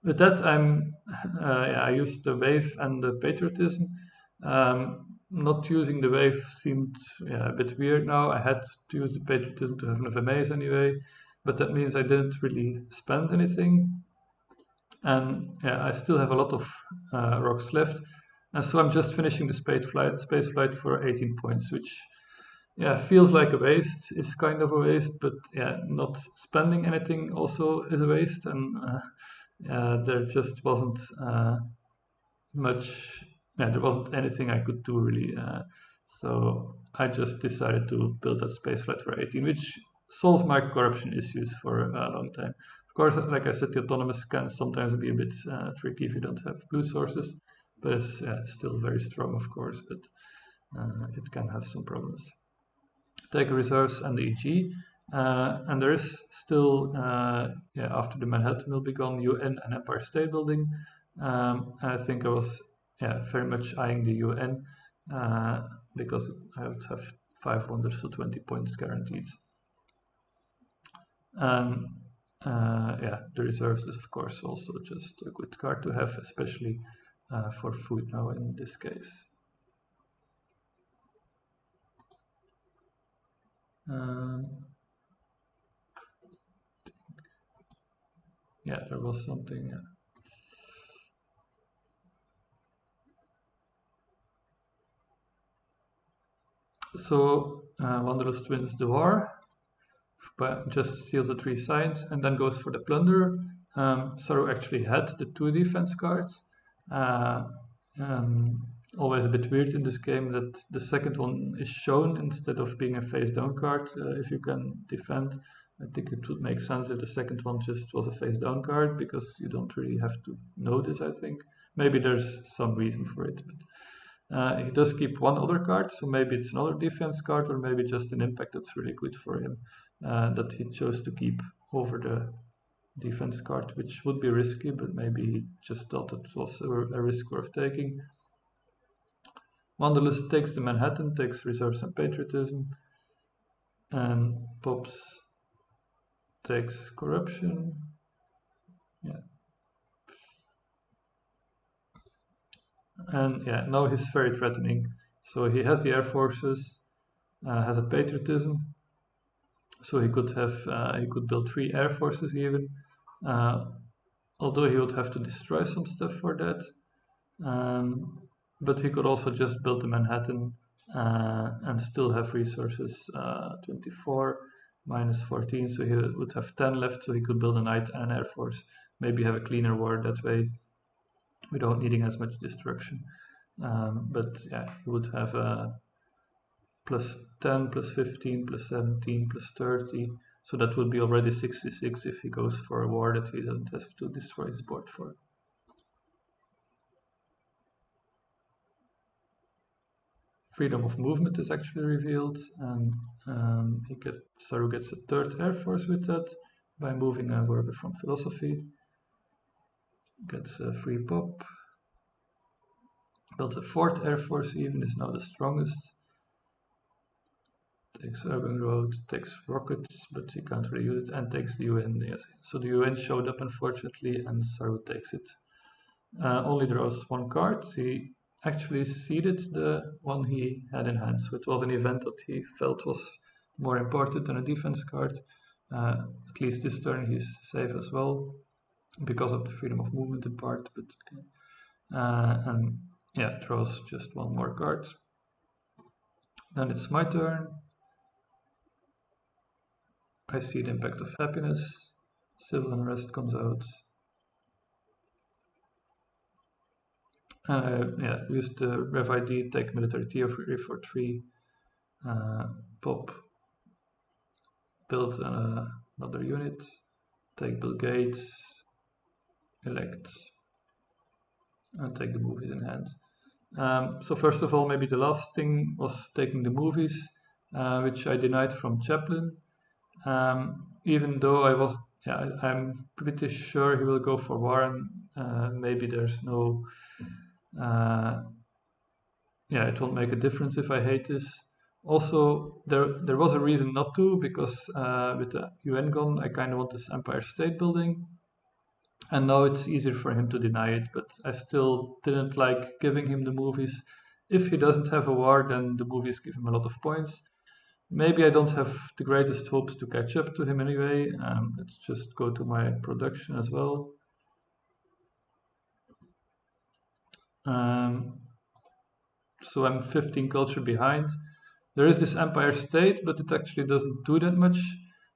With that, yeah, I used the wave and the patriotism. Not using the wave seemed, yeah, a bit weird now. I had to use the patriotism to have enough MAs anyway, but that means I didn't really spend anything. And yeah, I still have a lot of rocks left. And so I'm just finishing the space flight for 18 points, which, yeah, feels like a waste. Is kind of a waste, but yeah, not spending anything also is a waste. And there just wasn't much, yeah, there wasn't anything I could do really. So I just decided to build that spaceflight for 18, which solves my corruption issues for a long time. Of course, like I said, the autonomous can sometimes be a bit tricky if you don't have blue sources, but it's still very strong, of course, but it can have some problems. Take reserves and the EG. And there is still, yeah, after the Manhattan will be gone, UN and Empire State Building. And I think I was, yeah, very much eyeing the UN because I would have 500, so 20 points guaranteed. And yeah, the reserves is of course also just a good card to have, especially for food now in this case. Yeah, there was something. Yeah. So Wanderlust wins the war, but just steals the 3 signs and then goes for the plunder. Saru actually had the 2 defense cards. Uh, Always a bit weird in this game that the second one is shown instead of being a face down card if you can defend. I think it would make sense if the second one just was a face down card because you don't really have to know this, I think. Maybe there's some reason for it. But he does keep 1 other card, so maybe it's another defense card or maybe just an impact that's really good for him that he chose to keep over the defense card, which would be risky, but maybe he just thought it was a risk worth taking. Wanderlust takes the Manhattan, takes reserves and patriotism, and Pops takes corruption. Yeah. And yeah, now he's very threatening. So he has the air forces, has a patriotism, so he could build 3 air forces even, uh, although he would have to destroy some stuff for that. But he could also just build the Manhattan and still have resources 24 minus 14, so he would have 10 left, so he could build a knight and an air force, maybe have a cleaner war that way without needing as much destruction. But yeah, he would have plus 10, plus 15, plus 17, plus 30. So that would be already 66 if he goes for a war that he doesn't have to destroy his board for. Freedom of movement is actually revealed, and Saru gets a 3rd air force with that by moving a worker from philosophy. Gets a free pop. Builds a 4th air force even, is now the strongest. Takes urban road, takes rockets, but he can't really use it, and takes the UN. Yes. So the UN showed up unfortunately, and Saru takes it. Only draws 1 card. He actually seeded the one he had in hand, so it was an event that he felt was more important than a defense card. At least this turn he's safe as well because of the freedom of movement in part, but and yeah, draws just 1 more card. Then it's my turn. I see the impact of happiness. Civil unrest comes out. And I used the Rev ID, take military theory for 3, pop, build another unit, take Bill Gates, elect, and take the movies in hand. So first of all, maybe the last thing was taking the movies, which I denied from Chaplin. Even though I'm pretty sure he will go for war, and maybe there's no, it won't make a difference if I hate this. Also, there was a reason not to, because with the UN gun, I kind of want this Empire State Building, and now it's easier for him to deny it, but I still didn't like giving him the movies. If he doesn't have a war, then the movies give him a lot of points. Maybe I don't have the greatest hopes to catch up to him anyway. Let's just go to my production as well. So I'm 15 culture behind. There is this Empire State, but it actually doesn't do that much.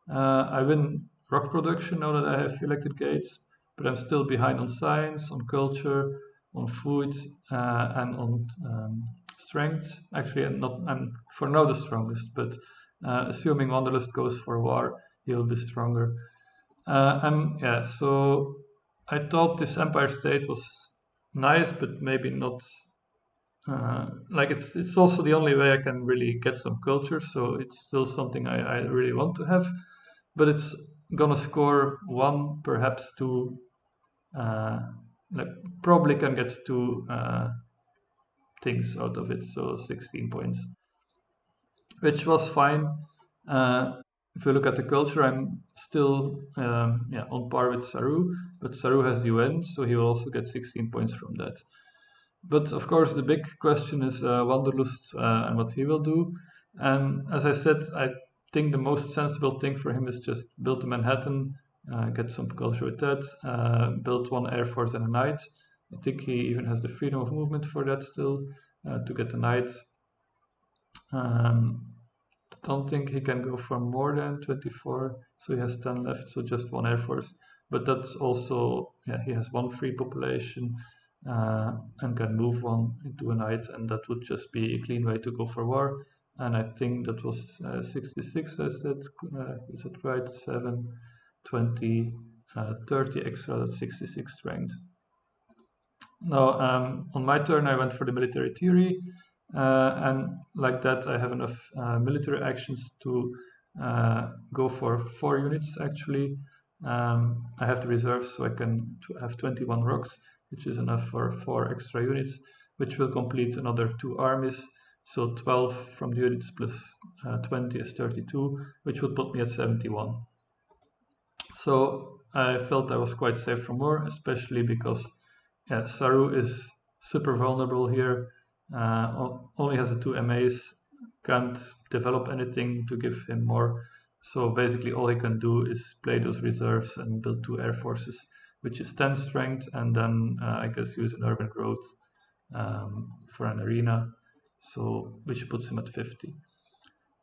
I win rock production now that I have elected gates, but I'm still behind on science, on culture, on food, and on strength. Actually, I'm for now the strongest, but assuming Wanderlust goes for war, he'll be stronger. So I thought this Empire State was nice, but maybe not. Like it's also the only way I can really get some culture, so it's still something I really want to have, but it's gonna score 1, perhaps 2, like probably can get 2 things out of it, so 16 points, which was fine. If you look at the culture, I'm still on par with Saru, but Saru has the UN, so he will also get 16 points from that. But of course, the big question is Wanderlust and what he will do. And as I said, I think the most sensible thing for him is just build a Manhattan, get some culture with that, build 1 Air Force and a Knight. I think he even has the freedom of movement for that still, to get a Knight. Don't think he can go for more than 24, so he has 10 left, so just 1 Air Force. But that's also, he has 1 free population, and can move 1 into a Knight, and that would just be a clean way to go for war. And I think that was 66, I said, is it right? 7, 20, 30 extra, that's 66 strength. Now, on my turn, I went for the military theory, and like that, I have enough military actions to go for 4 units actually. I have the reserves, so I can have 21 rocks, which is enough for 4 extra units, which will complete another 2 armies. So 12 from the units plus 20 is 32, which would put me at 71. So I felt I was quite safe from war, especially because Saru is super vulnerable here, only has the 2 MAs, can't develop anything to give him more. So basically all he can do is play those reserves and build 2 air forces, which is 10 strength, and then I guess use an urban growth for an arena, so which puts him at 50.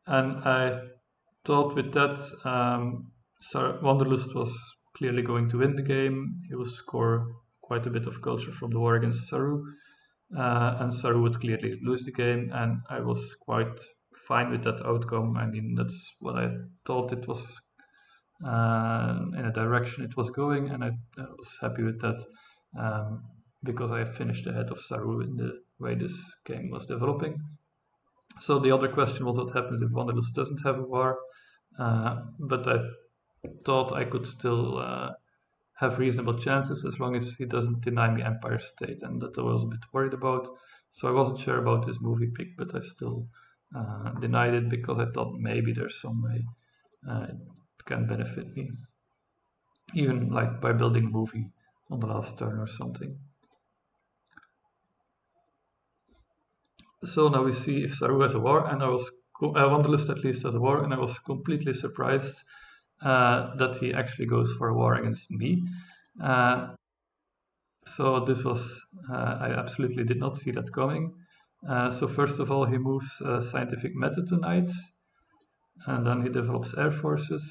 And I thought with that, Wanderlust was clearly going to win the game. He will score quite a bit of culture from the war against Saru, and Saru would clearly lose the game, and I was quite fine with that outcome. I mean, that's what I thought it was, in a direction it was going, and I was happy with that, because I finished ahead of Saru in the way this game was developing. So the other question was what happens if Wanderlust doesn't have a war, but I thought I could still have reasonable chances as long as he doesn't deny me Empire State, and that I was a bit worried about. So I wasn't sure about this movie pick, but I still denied it because I thought maybe there's some way it can benefit me, even like by building a movie on the last turn or something. So now we see if Saru has a war, and I was Wanderlust at least has a war, and I was completely surprised that he actually goes for a war against me. So this was, I absolutely did not see that coming. So first of all, he moves scientific method to knights, and then he develops air forces.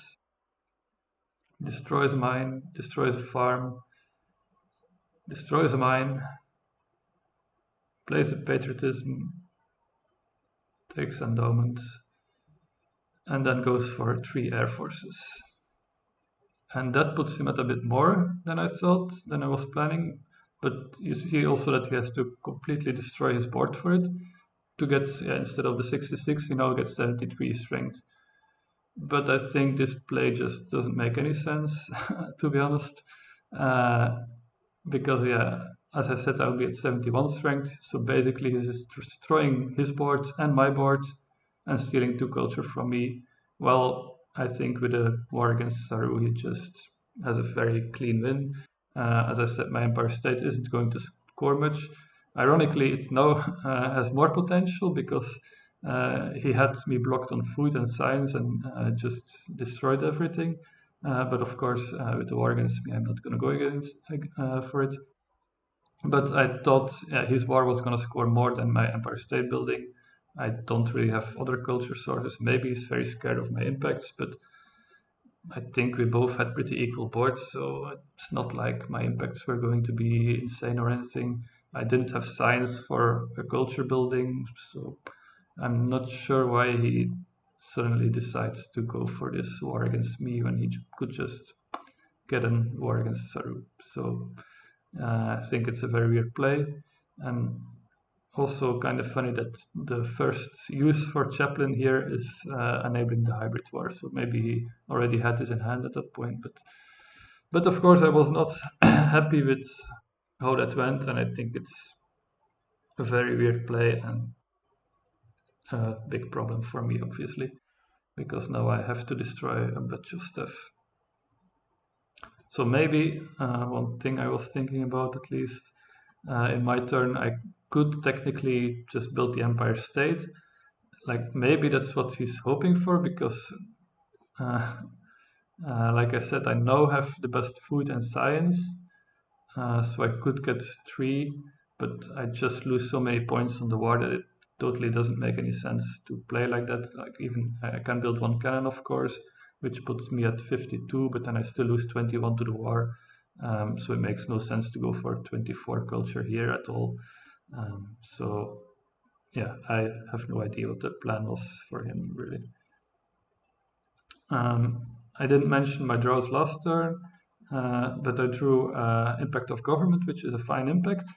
destroys a mine, destroys a farm, destroys a mine, plays a patriotism, takes endowment, and then goes for 3 air forces. And that puts him at a bit more than I thought, than I was planning. But you see also that he has to completely destroy his board for it to get, instead of the 66, he now gets 73 strength. But I think this play just doesn't make any sense, to be honest. Because, as I said, I'll be at 71 strength. So basically, he's destroying his board and my board and stealing 2 culture from me. Well, I think with a war against Saru, he just has a very clean win. As I said, my Empire State isn't going to score much. Ironically, it now has more potential because he had me blocked on food and science and just destroyed everything. But of course, with the war against me, I'm not going to go against for it. But I thought his war was going to score more than my Empire State building. I don't really have other culture sources. Maybe he's very scared of my impacts, but I think we both had pretty equal boards, so it's not like my impacts were going to be insane or anything. I didn't have science for a culture building, so I'm not sure why he suddenly decides to go for this war against me when he could just get a war against Saru. So I think it's a very weird play, and also kind of funny that the first use for Chaplin here is enabling the hybrid war. So maybe he already had this in hand at that point, but of course I was not happy with how that went, and I think it's a very weird play and a big problem for me, obviously, because now I have to destroy a bunch of stuff. So maybe one thing I was thinking about, at least in my turn, I could technically just build the Empire State. Like maybe that's what he's hoping for, because like I said, I now have the best food and science, so I could get 3, but I just lose so many points on the war that it totally doesn't make any sense to play like that. Like even I can build 1 cannon, of course, which puts me at 52, but then I still lose 21 to the war. So it makes no sense to go for 24 culture here at all. So yeah, I have no idea what the plan was for him, really. I didn't mention my draws last turn, but I drew Impact of Government, which is a fine impact.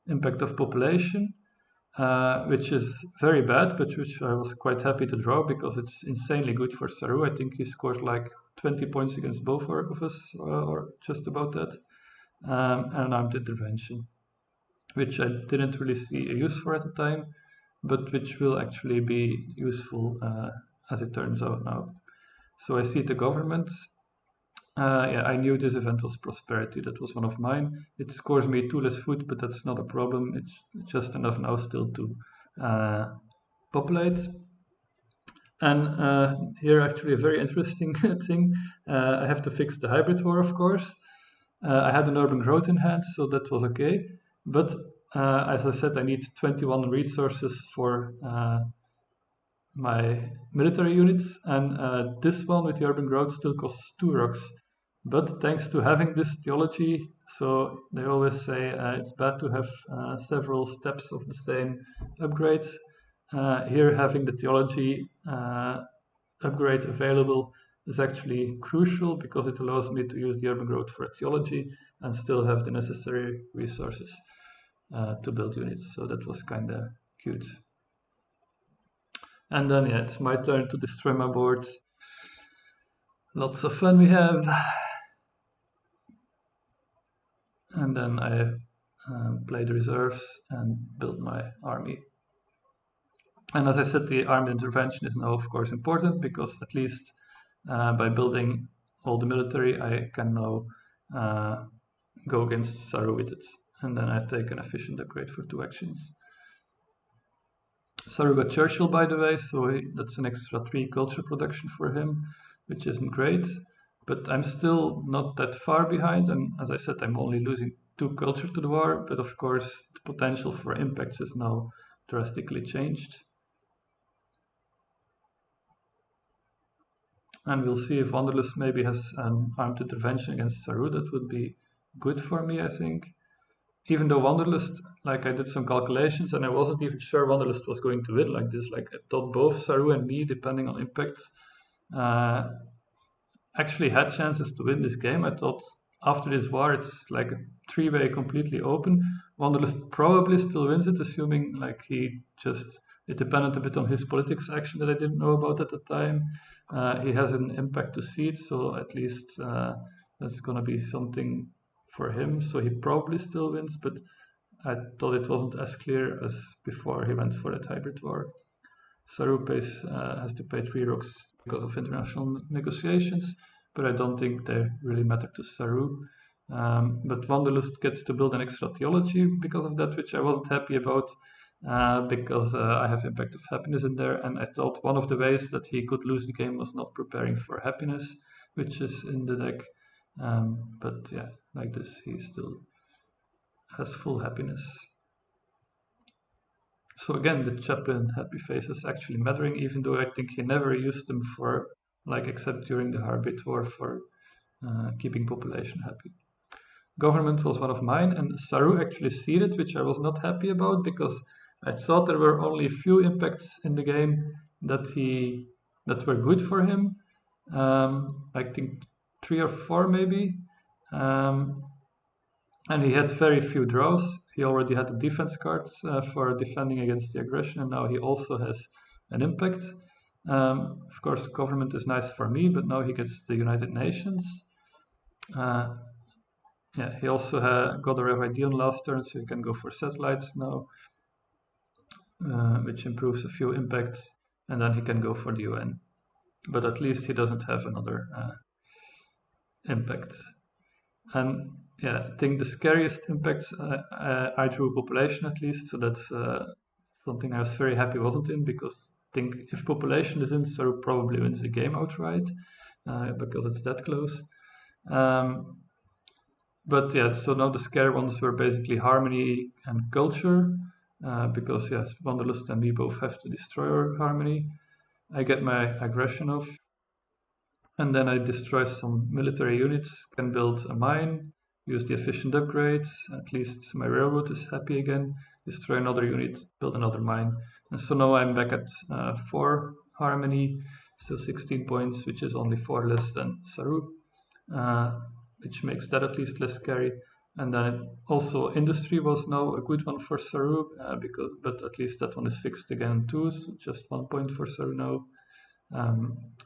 Impact of Population, which is very bad, but which I was quite happy to draw because it's insanely good for Saru. I think he scored like 20 points against both of us, or just about that. And Armed Intervention, which I didn't really see a use for at the time, but which will actually be useful as it turns out now. So I see the government. I knew this event was prosperity. That was one of mine. It scores me 2 less food, but that's not a problem. It's just enough now still to populate. And here actually a very interesting thing. I have to fix the hybrid war, of course. I had an urban growth in hand, so that was okay. But as I said, I need 21 resources for my military units, and this one with the urban growth still costs 2 rocks. But thanks to having this theology, so they always say it's bad to have several steps of the same upgrade. Here, having the theology upgrade available is actually crucial because it allows me to use the urban growth for theology and still have the necessary resources to build units. So that was kind of cute. And then, it's my turn to destroy my board. Lots of fun we have. And then I play the reserves and build my army. And as I said, the armed intervention is now, of course, important because at least by building all the military, I can now go against Saru with it. And then I take an efficient upgrade for 2 actions. Saru got Churchill, by the way, so that's an extra 3 culture production for him, which isn't great. But I'm still not that far behind, and as I said, I'm only losing 2 culture to the war, but of course the potential for impacts is now drastically changed. And we'll see if Wanderlust maybe has an armed intervention against Saru. That would be good for me, I think. Even though Wanderlust, like I did some calculations and I wasn't even sure Wanderlust was going to win like this. Like I thought both Saru and me, depending on impacts, uh, actually had chances to win this game. I thought after this war it's like a three-way completely open. Wanderlust probably still wins it, assuming like he just it depended a bit on his politics action that I didn't know about at the time. He has an impact to seed, so at least that's gonna be something for him. So he probably still wins, but I thought it wasn't as clear as before he went for that hybrid war. Saru has to pay 3 rocks because of international negotiations, but I don't think they really matter to Saru. But Wanderlust gets to build an extra theology because of that, which I wasn't happy about, because I have Impact of Happiness in there, and I thought one of the ways that he could lose the game was not preparing for happiness, which is in the deck. But yeah, like this, he still has full happiness. So again, the Chaplin happy face is actually mattering, even though I think he never used them for, like, except during the Harbit War for keeping population happy. Government was one of mine, and Saru actually seeded, which I was not happy about because I thought there were only a few impacts in the game that were good for him. I think 3 or 4 maybe. Um, and he had very few draws. He already had the defense cards for defending against the aggression, and now he also has an impact. Of course, government is nice for me, but now he gets the United Nations. Yeah, he also got a Rev ID on last turn, so he can go for satellites now, which improves a few impacts, and then he can go for the UN. But at least he doesn't have another impact. And yeah, I think the scariest impacts I drew population at least, so that's something I was very happy wasn't in, because I think if population is in, Saru probably wins the game outright, because it's that close. But yeah, so now the scare ones were basically harmony and culture, because yes, Wanderlust and me both have to destroy our harmony. I get my aggression off, and then I destroy some military units, can build a mine, use the efficient upgrades, at least my railroad is happy again, destroy another unit, build another mine. And so now I'm back at 4 harmony, still 16 points, which is only 4 less than Saru, which makes that at least less scary. And then also industry was now a good one for Saru, but at least that one is fixed again too, so just 1 point for Saru now.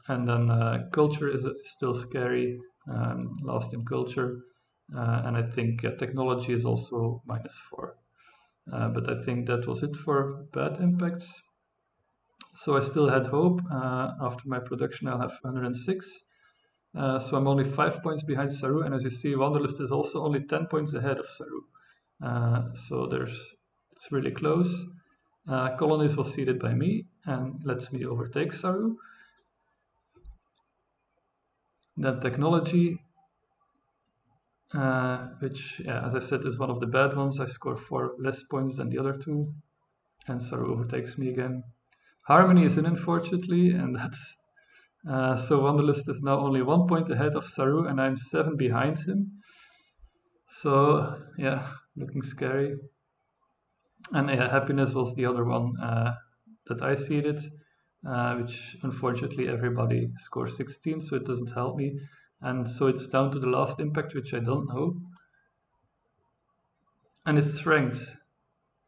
And then culture is still scary, last in culture, and I think technology is also -4. But I think that was it for bad impacts. So I still had hope. After my production, I'll have 106. So I'm only 5 points behind Saru, and as you see, Wanderlust is also only 10 points ahead of Saru. So it's really close. Colonies was seeded by me and lets me overtake Saru. Then technology, which, yeah, as I said, is one of the bad ones. I score 4 less points than the other 2, and Saru overtakes me again. Harmony is in, unfortunately, and that's so Wanderlust is now only 1 point ahead of Saru, and I'm 7 behind him. So yeah, looking scary. And yeah, happiness was the other one that I seeded, which unfortunately everybody scores 16, so it doesn't help me. And so it's down to the last impact, which I don't know. And it's strength,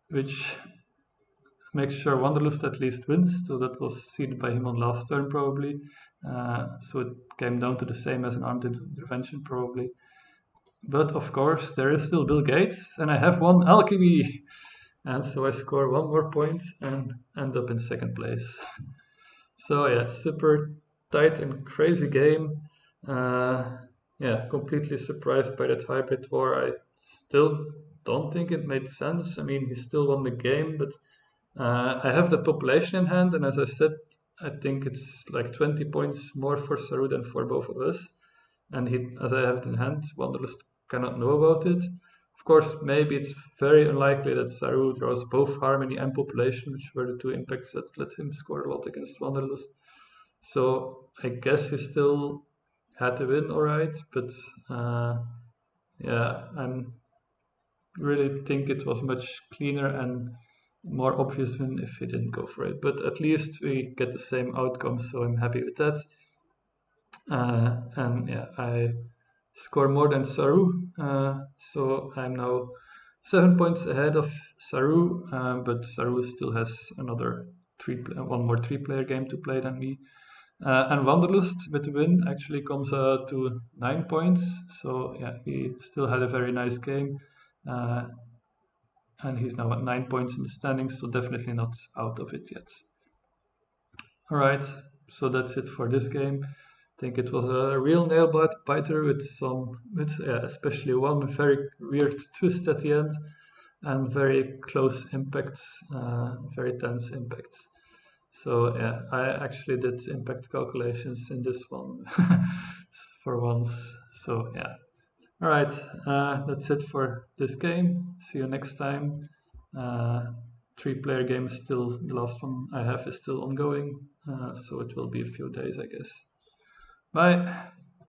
which makes sure Wanderlust at least wins. So that was seeded by him on last turn probably. So it came down to the same as an armed intervention probably. But of course, there is still Bill Gates, and I have 1 alchemy. And so I score 1 more point and end up in 2nd place. So yeah, super tight and crazy game. Yeah, completely surprised by that hybrid war. I still don't think it made sense. I mean, he still won the game, but I have the population in hand, and as I said, I think it's like 20 points more for Saru than for both of us. And as I have it in hand, Wanderlust cannot know about it. Of course, maybe it's very unlikely that Saru draws both harmony and population, which were the 2 impacts that let him score a lot against Wanderlust. So I guess he still had to win, alright, but yeah, I really think it was much cleaner and more obvious win if he didn't go for it. But at least we get the same outcome, so I'm happy with that. And yeah, I score more than Saru, so I'm now 7 points ahead of Saru, but Saru still has one more three-player game to play than me. And Wanderlust with the win actually comes to 9 points, so yeah, he still had a very nice game, and he's now at 9 points in the standings, so definitely not out of it yet. Alright, so that's it for this game. I think it was a real nail biter with especially one very weird twist at the end and very close impacts, very tense impacts. So yeah, I actually did impact calculations in this one for once. So yeah. All right, that's it for this game. See you next time. Three-player game is still, the last one I have is still ongoing, so it will be a few days, I guess. Bye.